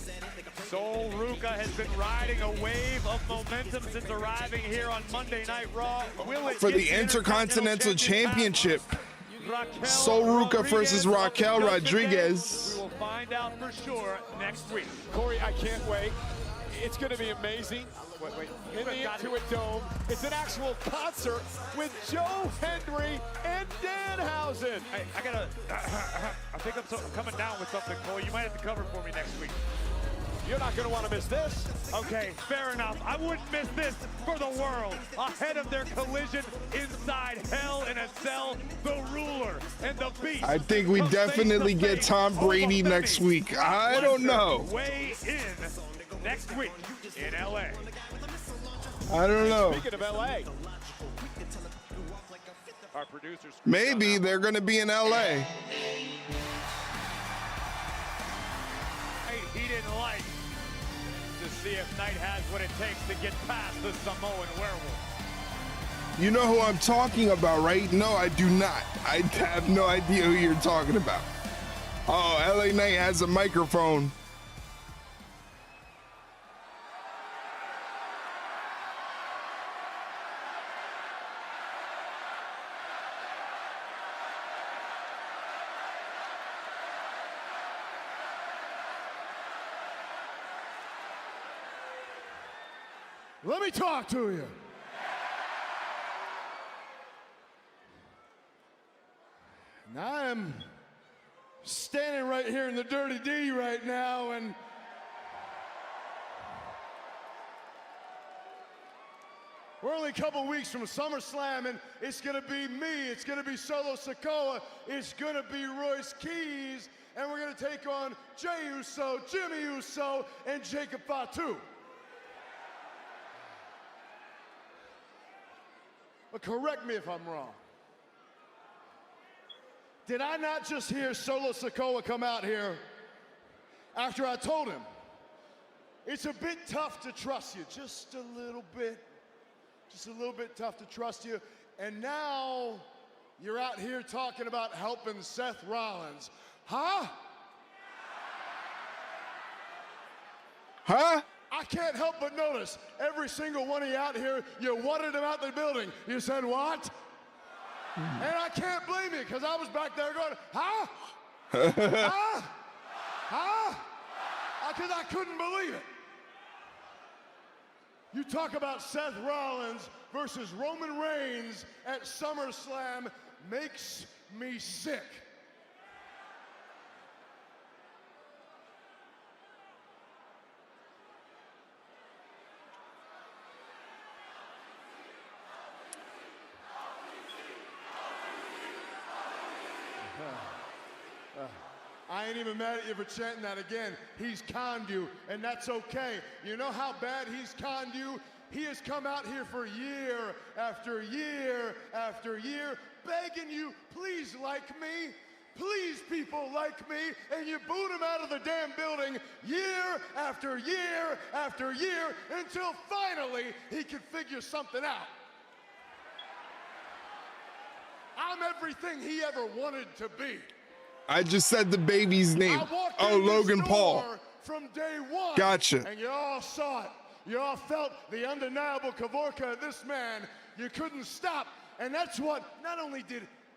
Sol Ruca has been riding a wave of momentum since arriving here on Monday Night Raw. Will it For the Intercontinental Championship, Sol Ruca versus Raquel Rodriguez. We will find out for sure next week. Corey, I can't wait. It's going to be amazing. Wait. In the Intuit Dome, it's an actual concert with Joe Hendry and Danhausen. Hey, I think I'm coming down with something, Cole. You might have to cover for me next week. You're not going to want to miss this. Okay, fair enough. I wouldn't miss this for the world. Ahead of their collision inside Hell in a Cell, the Ruler and the Beast. I think we definitely get Tom Brady next week. I don't know. Weigh in next week in LA. I don't know. Speaking of LA, our producers. Maybe they're going to be in LA. He didn't like to see if Knight has what it takes to get past the Samoan werewolf. You know who I'm talking about, right? No, I do not. I have no idea who you're talking about. Oh, LA Knight has a microphone. Let me talk to you. Now I am standing right here in the Dirty D right now, and we're only a couple weeks from SummerSlam, and it's gonna be me, it's gonna be Solo Sikoa, it's gonna be Royce Keys, and we're gonna take on Jey Uso, Jimmy Uso, and Jacob Fatu. But correct me if I'm wrong. Did I not just hear Solo Sikoa come out here after I told him it's a bit tough to trust you, just a little bit tough to trust you, and now you're out here talking about helping Seth Rollins, huh? Huh? I can't help but notice every single one of you out here, you wanted him out the building. You said, what? And I can't blame you, because I was back there going, huh? Huh? Huh? Because I couldn't believe it. You talk about Seth Rollins versus Roman Reigns at SummerSlam makes me sick. I ain't even mad at you for chanting that again. He's conned you, and that's okay. You know how bad he's conned you? He has come out here for year after year after year, begging you, please like me. Please, people like me. And you boot him out of the damn building year after year after year until finally he can figure something out. I'm everything he ever wanted to be. I just said the baby's name. Oh, Logan Paul. From day one. Gotcha. And you all saw it. You all felt the undeniable Kavorka of this man. You couldn't stop. And that's what not only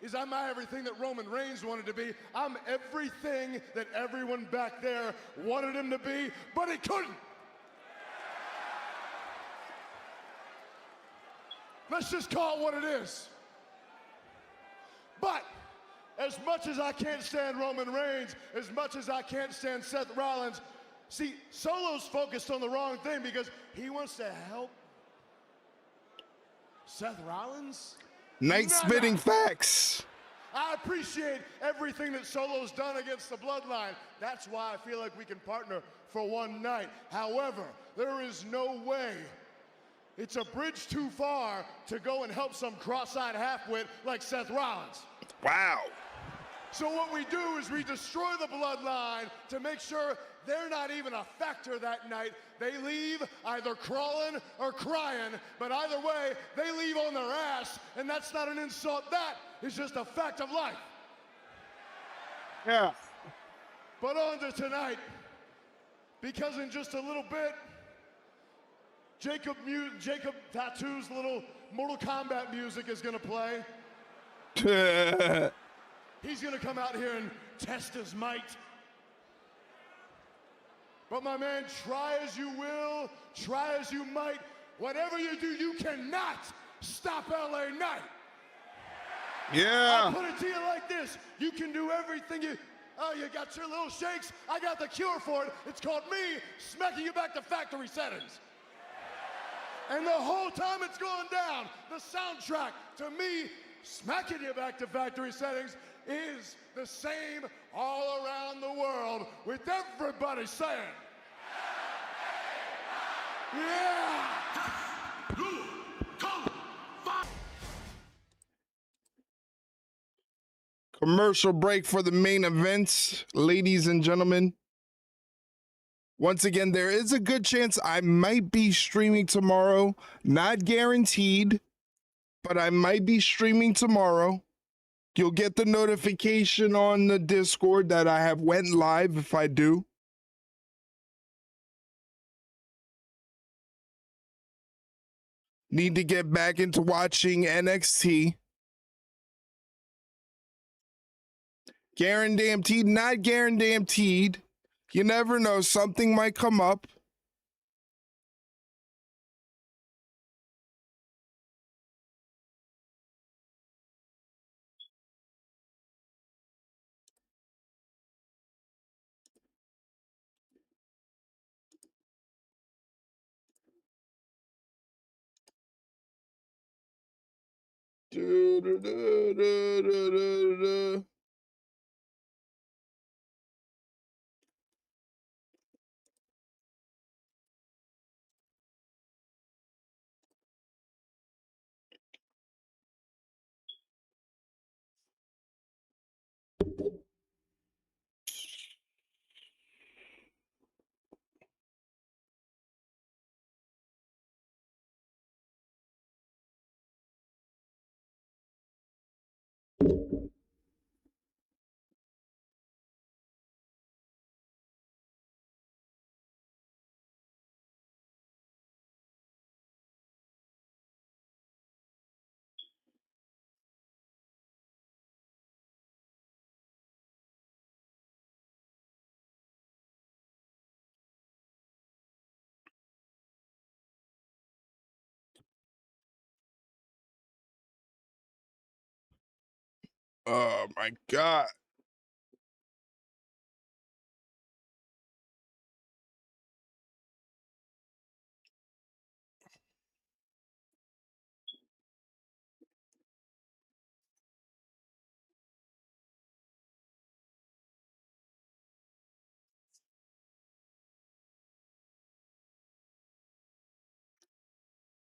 is I'm everything that Roman Reigns wanted to be, I'm everything that everyone back there wanted him to be, but he couldn't. Let's just call it what it is. But as much as I can't stand Roman Reigns, as much as I can't stand Seth Rollins, see, Solo's focused on the wrong thing because he wants to help Seth Rollins. Night spitting facts. I appreciate everything that Solo's done against the Bloodline. That's why I feel like we can partner for one night. However, there is no way. It's a bridge too far to go and help some cross-eyed halfwit like Seth Rollins. Wow. So what we do is we destroy the bloodline to make sure they're not even a factor that night. They leave either crawling or crying, but either way, they leave on their ass, and that's not an insult. That is just a fact of life. Yeah. But on to tonight, because in just a little bit, Jacob Fatu's little Mortal Kombat music is gonna play. He's gonna come out here and test his might. But my man, try as you will, try as you might, whatever you do, you cannot stop LA Knight. Yeah. I'll put it to you like this, you can do everything you got your little shakes, I got the cure for it. It's called me smacking you back to factory settings. And the whole time it's going down, the soundtrack to me smacking you back to factory settings is the same all around the world, with everybody saying, yeah! Commercial break for the main events, ladies and gentlemen. Once again, there is a good chance I might be streaming tomorrow. Not guaranteed, but I might be streaming tomorrow. You'll get the notification on the Discord that I have went live if I do. Need to get back into watching NXT. Guaranteed, not guaranteed. You never know, something might come up. Oh my God.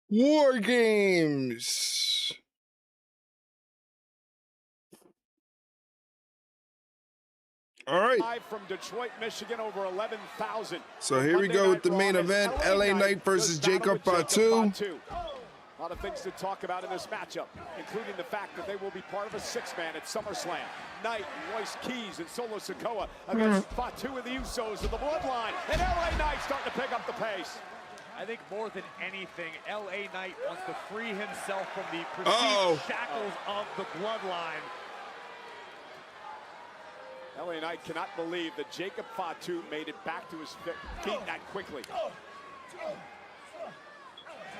War Games. All right. Live from Detroit, Michigan, over 11,000. So here we go with the main event. LA Knight versus Jacob Fatu. A lot of things to talk about in this matchup, including the fact that they will be part of a six-man at SummerSlam. Knight, Royce Keys, and Solo Sikoa against Fatu and the Usos of the Bloodline. And LA Knight starting to pick up the pace. I think more than anything, LA Knight wants to free himself from the perceived shackles of the Bloodline. LA Knight cannot believe that Jacob Fatu made it back to his feet that quickly.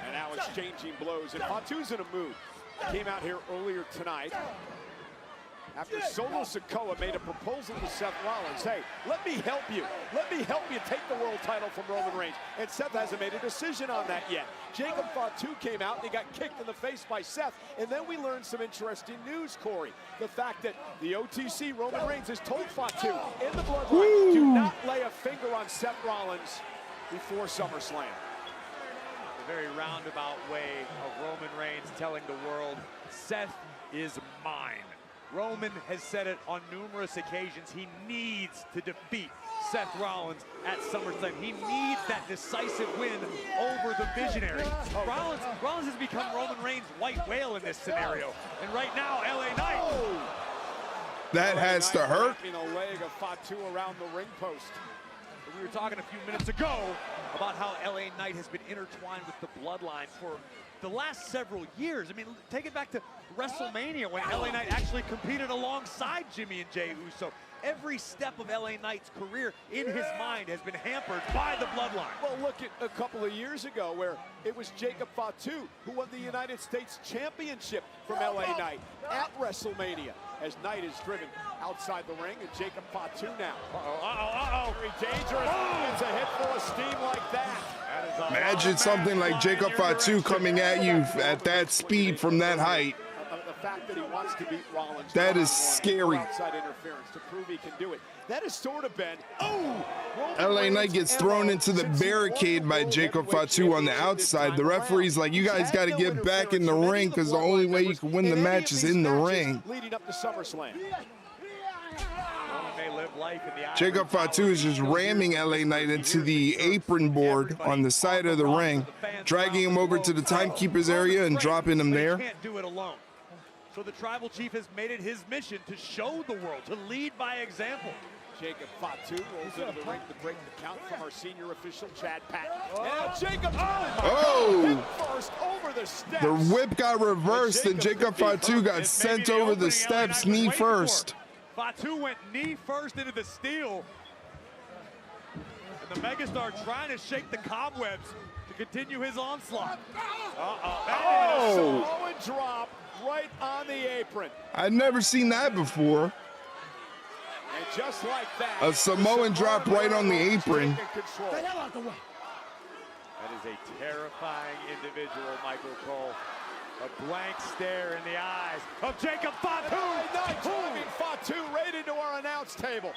And now exchanging blows, and Fatu's in a mood. Came out here earlier tonight after Solo Sikoa made a proposal to Seth Rollins. Hey, let me help you. Let me help you take the world title from Roman Reigns. And Seth hasn't made a decision on that yet. Jacob Fatu came out and he got kicked in the face by Seth. And then we learned some interesting news, Corey. The fact that the OTC, Roman Reigns, has told Fatu in the Bloodline, do not lay a finger on Seth Rollins before SummerSlam. A very roundabout way of Roman Reigns telling the world, Seth is mine. Roman has said it on numerous occasions. He needs to defeat Seth Rollins at SummerSlam. He needs that decisive win over the Visionary. Rollins has become Roman Reigns' white whale in this scenario. And right now, LA Knight. That has to hurt. A leg of Fatu around the ring post. We were talking a few minutes ago about how LA Knight has been intertwined with the bloodline for the last several years. I mean, take it back to WrestleMania when LA Knight actually competed alongside Jimmy and Jey Uso. Every step of LA Knight's career in his mind has been hampered by the bloodline. Well, look at a couple of years ago where it was Jacob Fatu who won the United States Championship from LA Knight at WrestleMania, as Knight is driven outside the ring, and Jacob Fatu now. Very dangerous. It's a head full of steam like that. Imagine something like Jacob Fatu coming at you at that speed from that height. The fact that he wants to beat Rollins. That is scary. Outside interference to prove he can do it. That has sort of been, LA Knight gets thrown into the barricade by Jacob Fatu on the outside. The referee's like, you guys got to get back in the ring because the only way you can win the match is in the ring. Leading up to SummerSlam. Jacob Fatu is just ramming LA Knight into the apron board on the side of the ring, dragging him over to the timekeeper's area and dropping him there. Can't do it alone. So the Tribal Chief has made it his mission to show the world, to lead by example. Jacob Fatu rolls into the ring to break the count from our senior official, Chad Patton. And Jacob, first over the steps. The whip got reversed and Jacob Fatu got sent over the steps knee first. Fatu went knee first into the steel. And the Megastar trying to shake the cobwebs to continue his onslaught. Samoan drop right on the apron. I'd never seen that before. And just like that, a Samoan drop right on the apron. That is a terrifying individual, Michael Cole. A blank stare in the eyes of Jacob Fatu. Knight driving Fatu right into our announce table.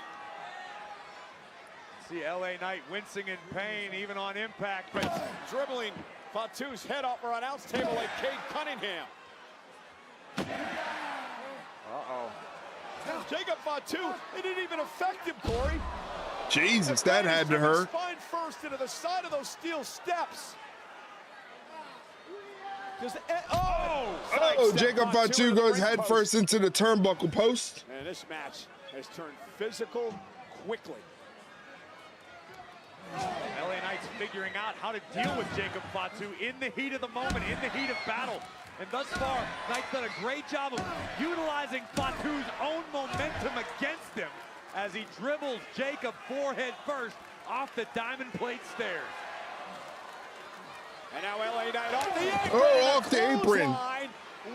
See LA Knight wincing in pain even on impact, but dribbling Fatu's head off our announce table like Cade Cunningham. Jacob Fatu, it didn't even affect him, Corey. Jesus, that had to hurt. Spine first into the side of those steel steps. Jacob Fatu goes head first into the turnbuckle post. And this match has turned physical quickly. LA Knight's figuring out how to deal with Jacob Fatu in the heat of the moment, in the heat of battle. And thus far, Knight's done a great job of utilizing Fatu's own momentum against him as he dribbles Jacob forehead first off the diamond plate stairs. And now LA Knight off the apron. Oh, off the apron. Line,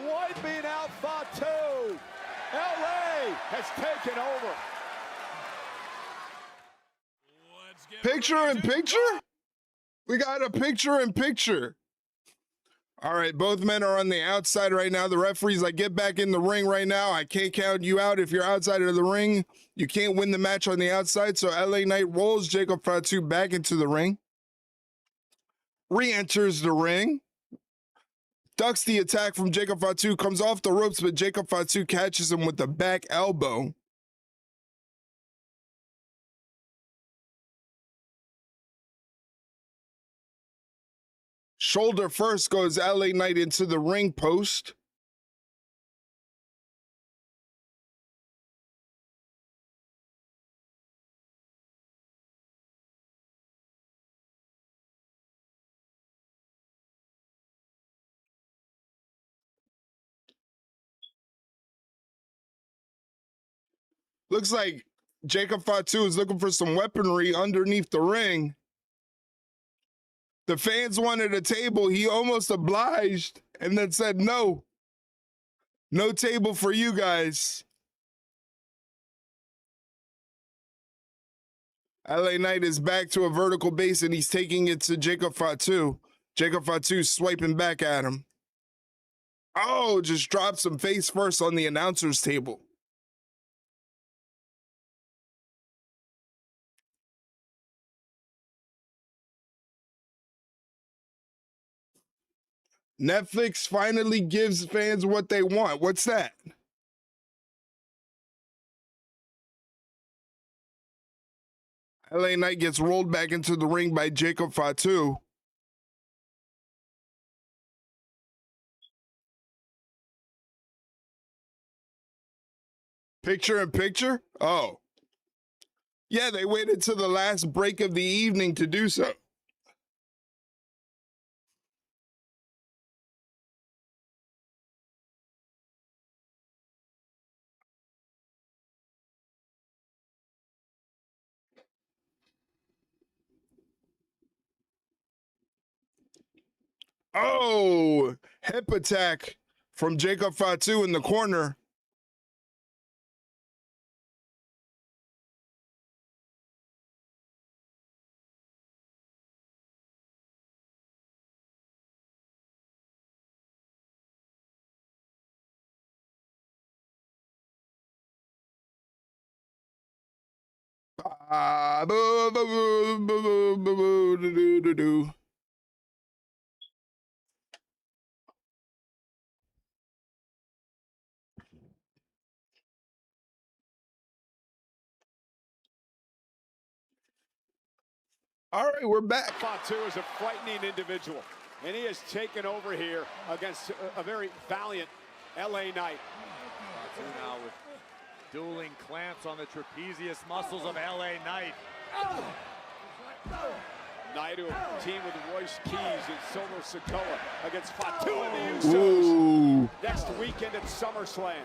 wiping out Fatu. LA has taken over. Picture in picture? We got a picture in picture. All right, both men are on the outside right now. The referee's like, get back in the ring right now. I can't count you out. If you're outside of the ring, you can't win the match on the outside. So LA Knight rolls Jacob Fatu back into the ring. Re-enters the ring. Ducks the attack from Jacob Fatu. Comes off the ropes, but Jacob Fatu catches him with the back elbow. Shoulder first goes LA Knight into the ring post. Looks like Jacob Fatu is looking for some weaponry underneath the ring. The fans wanted a table. He almost obliged and then said, no. No table for you guys. LA Knight is back to a vertical base and he's taking it to Jacob Fatu. Jacob Fatu swiping back at him. Oh, just drops him face first on the announcer's table. Netflix finally gives fans what they want. What's that? LA Knight gets rolled back into the ring by Jacob Fatu. Picture in picture? Oh. Yeah, they waited till the last break of the evening to do so. Oh, hip attack from Jacob Fatu in the corner. All right, we're back. Fatu is a frightening individual, and he has taken over here against a very valiant LA Knight. Fatu now with dueling clamps on the trapezius muscles of LA Knight. Knight who team with Royce Keys and Solo Sikoa against Fatu and the Usos next weekend at SummerSlam.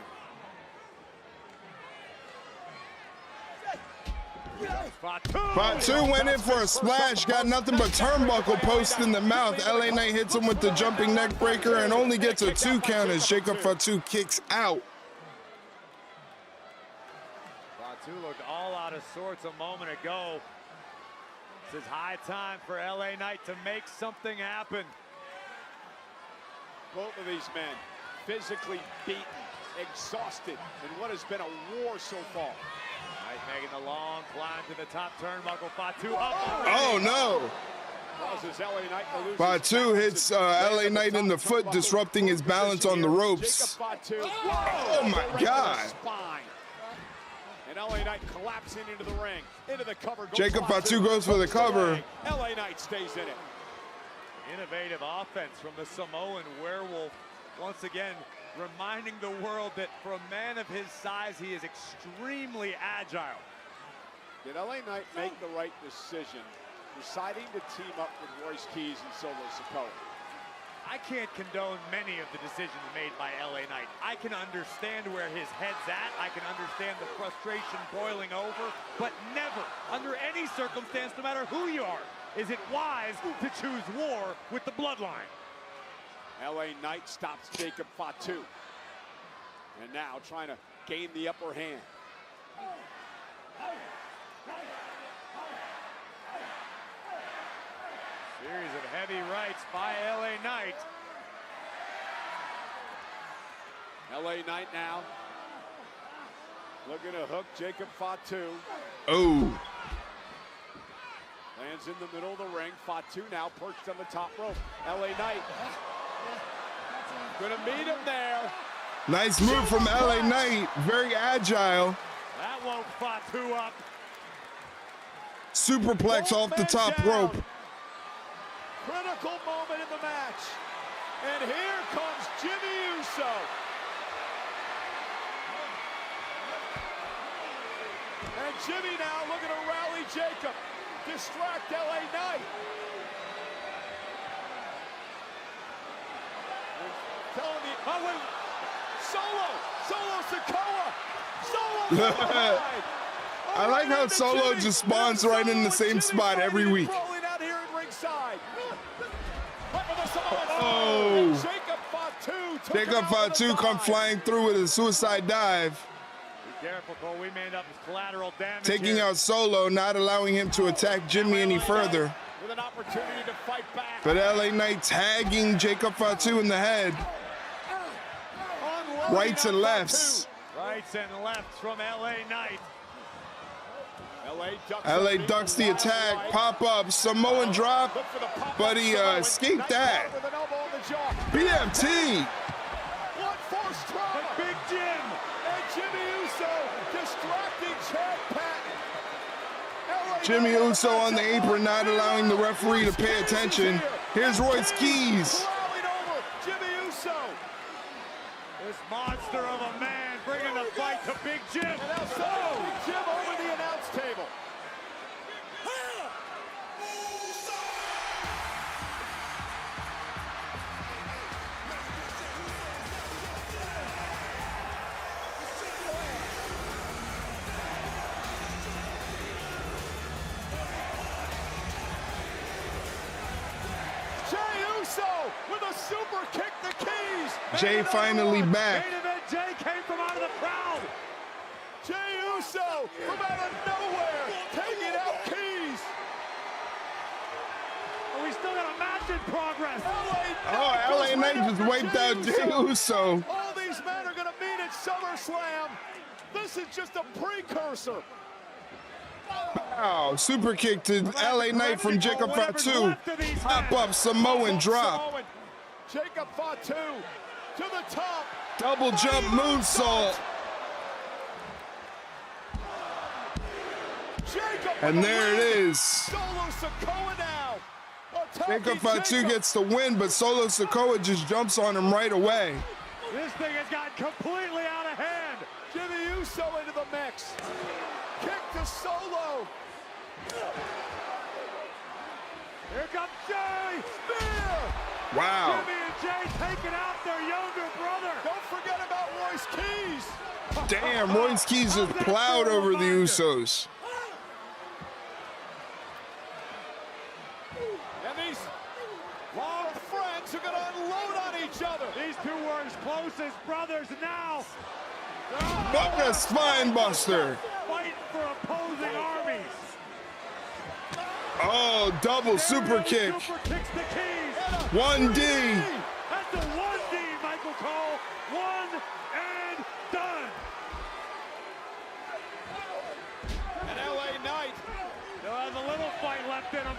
Fatu went in for a splash, got nothing but turnbuckle post in the mouth. LA Knight hits him with the jumping neck breaker and only gets a 2 count as Jacob Fatu kicks out. Fatu looked all out of sorts a moment ago. This is high time for LA Knight to make something happen. Both of these men physically beaten, exhausted in what has been a war so far. Knight making the long climb to the top turnbuckle. Fatu up. Oh no! Causes LA Knight to lose Fatu hits LA Knight in the foot, disrupting his balance on the ropes. Oh my God! And LA Knight collapsing into the ring, into the cover. Jacob Fatu goes for the cover. LA Knight stays in it. Innovative offense from the Samoan werewolf. Once again, reminding the world that for a man of his size, he is extremely agile. Did LA Knight make the right decision, deciding to team up with Royce Keys and Solo Sikoa? I can't condone many of the decisions made by LA Knight. I can understand where his head's at. I can understand the frustration boiling over, but never, under any circumstance, no matter who you are, is it wise to choose war with the bloodline. LA Knight stops Jacob Fatu. And now trying to gain the upper hand. Series of heavy rights by LA Knight. LA Knight now looking to hook Jacob Fatu. Oh. Lands in the middle of the ring. Fatu now perched on the top rope. LA Knight gonna meet him there. Nice move from LA Knight. Very agile. That woke Fatu up. Superplex off the top rope. Critical moment in the match. And here comes Jimmy Uso. And Jimmy now looking to rally Jacob. Distract LA Knight. Telling the Solo Sikoa. Solo. I like how Solo just spawns right in the same spot every week. Out here at ringside. Oh. Jacob Fatu come flying through with a suicide dive. Be careful, Cole. We may end up with collateral damage. Taking out Solo, not allowing him to attack Jimmy any further. With an opportunity to fight back. But LA Knight tagging Jacob Fatu in the head. Rights and lefts. Rights and lefts from LA Knight. LA ducks the attack, pop up, Samoan drop, but he escaped that. BFT. Big Jim and Jimmy Uso distracting Chad Patton. Jimmy Uso on the apron, not allowing the referee to pay attention. Here's Royce Keys. Jimmy Uso. This monster of a man bringing the fight to Big Jim. And now Big Jim over the announce table. With a super kick, the keys. Jay finally back. Main event, Jay came from out of the crowd. Jey Uso from out of nowhere, taking out Keys. And we still got a match in progress. LA Knight just wiped out Jey Uso. All these men are going to meet at SummerSlam. This is just a precursor. Wow, super kick to LA Knight from Jacob Fatu. Pop up Samoan drop. Jacob Fatu to the top. Double jump moonsault. And there it is. Solo Sikoa now. Jacob Fatu gets the win, but Solo Sikoa just jumps on him right away. This thing has gotten completely out of hand. Jimmy Uso into the mix. Kick to Solo. Here comes Jay. Spear. Wow. Jimmy and Jay taking out their younger brother. Don't forget about Royce Keys. Damn, Royce Keys just plowed over the Usos. And these long friends are going to unload on each other. These two were as close as brothers now. What a spine buster. Fighting for opposing armies. Oh, double super kick. Super kicks the keys. 1D. That's a 1D, Michael Cole. One and done. And LA Knight. Still has a little fight left in him.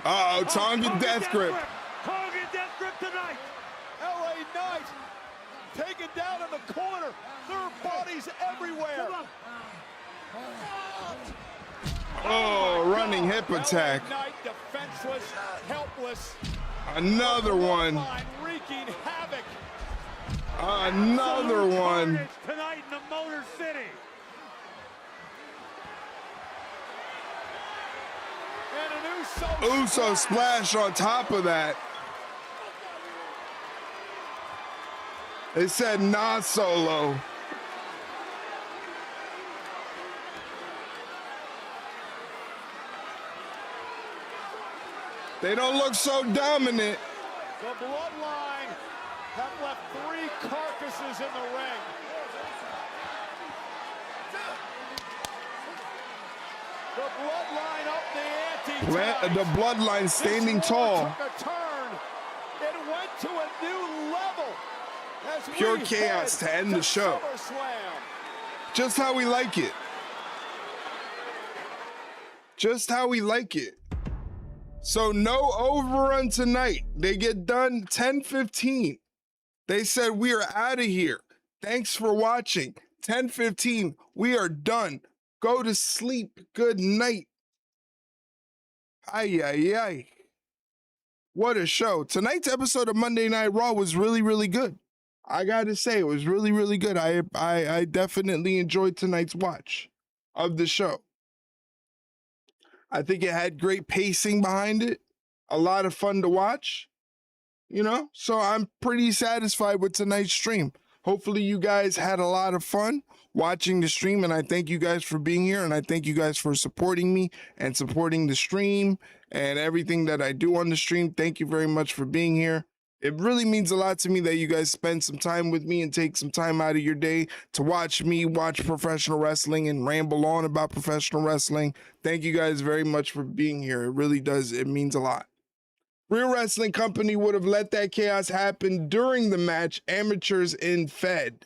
Uh-oh, Tonga death grip. Tonga death grip tonight. LA Knight taken down in the corner. There are bodies everywhere. Oh, running hip attack. Knight defenseless, helpless. Another one. Wreaking havoc. Another one. Tonight in the Motor City. And an Uso splash on top of that. They said not solo. They don't look so dominant. The Bloodline have left 3 carcasses in the ring. The Bloodline up the ante. The Bloodline standing tall. Took a turn. It went to a new level. As Pure we chaos head to end the show. SummerSlam. Just how we like it. Just how we like it. So no overrun tonight. They get done 10:15. They said we are out of here. Thanks for watching. 10:15. We are done. Go to sleep. Good night. Ay, ay, ay. What a show. Tonight's episode of Monday Night Raw was really, really good. I gotta say, it was really, really good. I definitely enjoyed tonight's watch of the show. I think it had great pacing behind it. A lot of fun to watch, you know? So I'm pretty satisfied with tonight's stream. Hopefully you guys had a lot of fun watching the stream, and I thank you guys for being here, and I thank you guys for supporting me and supporting the stream and everything that I do on the stream. Thank you very much for being here. It really means a lot to me that you guys spend some time with me and take some time out of your day to watch me watch professional wrestling and ramble on about professional wrestling. Thank you guys very much for being here. It really does. It means a lot. Real Wrestling Company would have let that chaos happen during the match. Amateurs in Fed.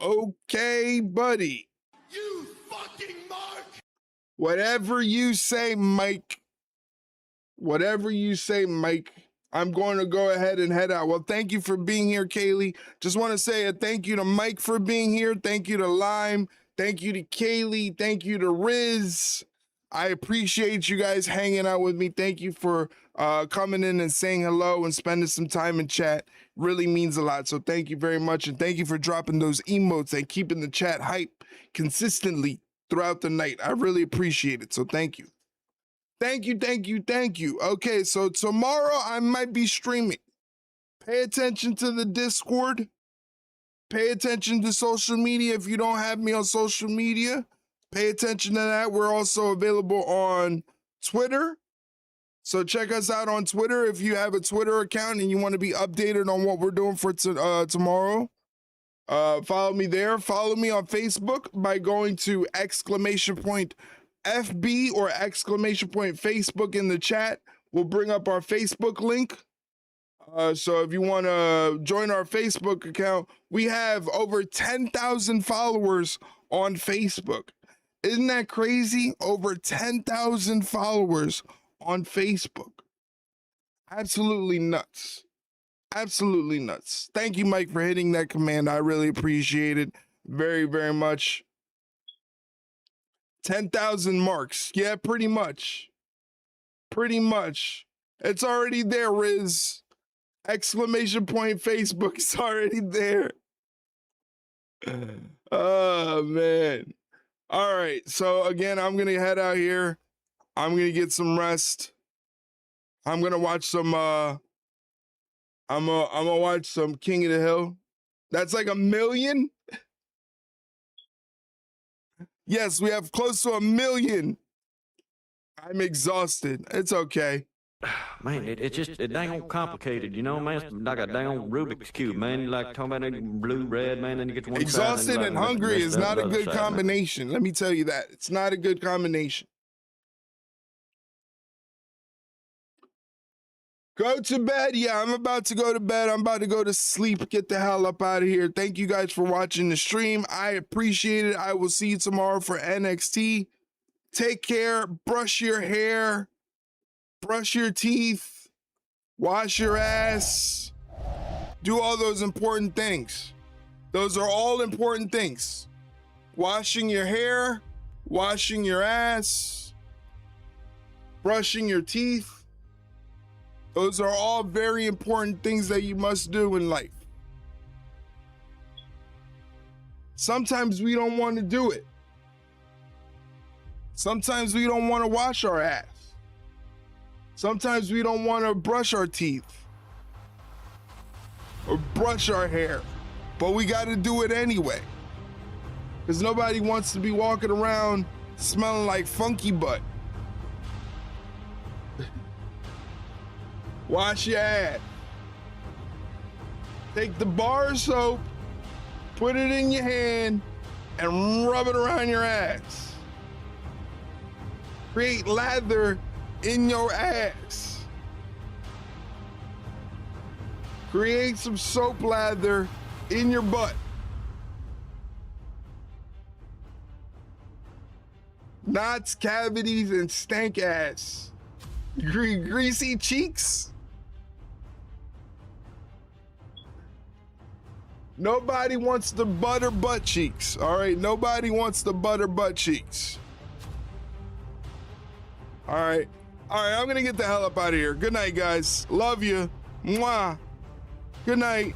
Okay, buddy. You fucking mark! Whatever you say, Mike. Whatever you say, Mike. I'm going to go ahead and head out. Well, thank you for being here, Kaylee. Just want to say a thank you to Mike for being here. Thank you to Lime. Thank you to Kaylee. Thank you to Riz. I appreciate you guys hanging out with me. Thank you for coming in and saying hello and spending some time in chat. Really means a lot. So thank you very much. And thank you for dropping those emotes and keeping the chat hype consistently throughout the night. I really appreciate it. So thank you. Thank you, thank you, thank you. Okay, so tomorrow I might be streaming. Pay attention to the Discord. Pay attention to social media if you don't have me on social media. Pay attention to that. We're also available on Twitter. So check us out on Twitter if you have a Twitter account and you want to be updated on what we're doing for tomorrow. Follow me there. Follow me on Facebook by going to !FB or !Facebook in the chat. We'll bring up our Facebook link. So if you want to join our Facebook account, we have over 10,000 followers on Facebook. Isn't that crazy? Over 10,000 followers on Facebook. Absolutely nuts. Absolutely nuts. Thank you, Mike, for hitting that command. I really appreciate it very, very much. 10,000 marks. Yeah, pretty much. Pretty much. It's already there, Riz. !Facebook is already there. Oh, man. All right. So, again, I'm going to head out here. I'm going to get some rest. I'm going to watch some, I'm gonna watch some King of the Hill. That's like 1 million? Yes, we have close to 1 million. I'm exhausted. It's okay. Man, it's just dang complicated, you know, man. It's like a dang Rubik's Cube, man. You like talking about blue, red, man, then you get to one Exhausted side, and hungry is not a good combination. Let me tell you that. It's not a good combination. Go to bed. Yeah, I'm about to go to bed. I'm about to go to sleep. Get the hell up out of here. Thank you guys for watching the stream. I appreciate it. I will see you tomorrow for NXT. Take care. Brush your hair. Brush your teeth. Wash your ass. Do all those important things. Those are all important things. Washing your hair. Washing your ass. Brushing your teeth. Those are all very important things that you must do in life. Sometimes we don't want to do it. Sometimes we don't want to wash our ass. Sometimes we don't want to brush our teeth or brush our hair, but we got to do it anyway. Because nobody wants to be walking around smelling like funky butt. Wash your ass. Take the bar soap, put it in your hand, and rub it around your ass. Create lather in your ass. Create some soap lather in your butt. Knots, cavities, and stank ass. Greasy cheeks. Nobody wants the butter butt cheeks, all right? Nobody wants the butter butt cheeks. All right, I'm gonna get the hell up out of here. Good night, guys. Love you. Mwah. Good night.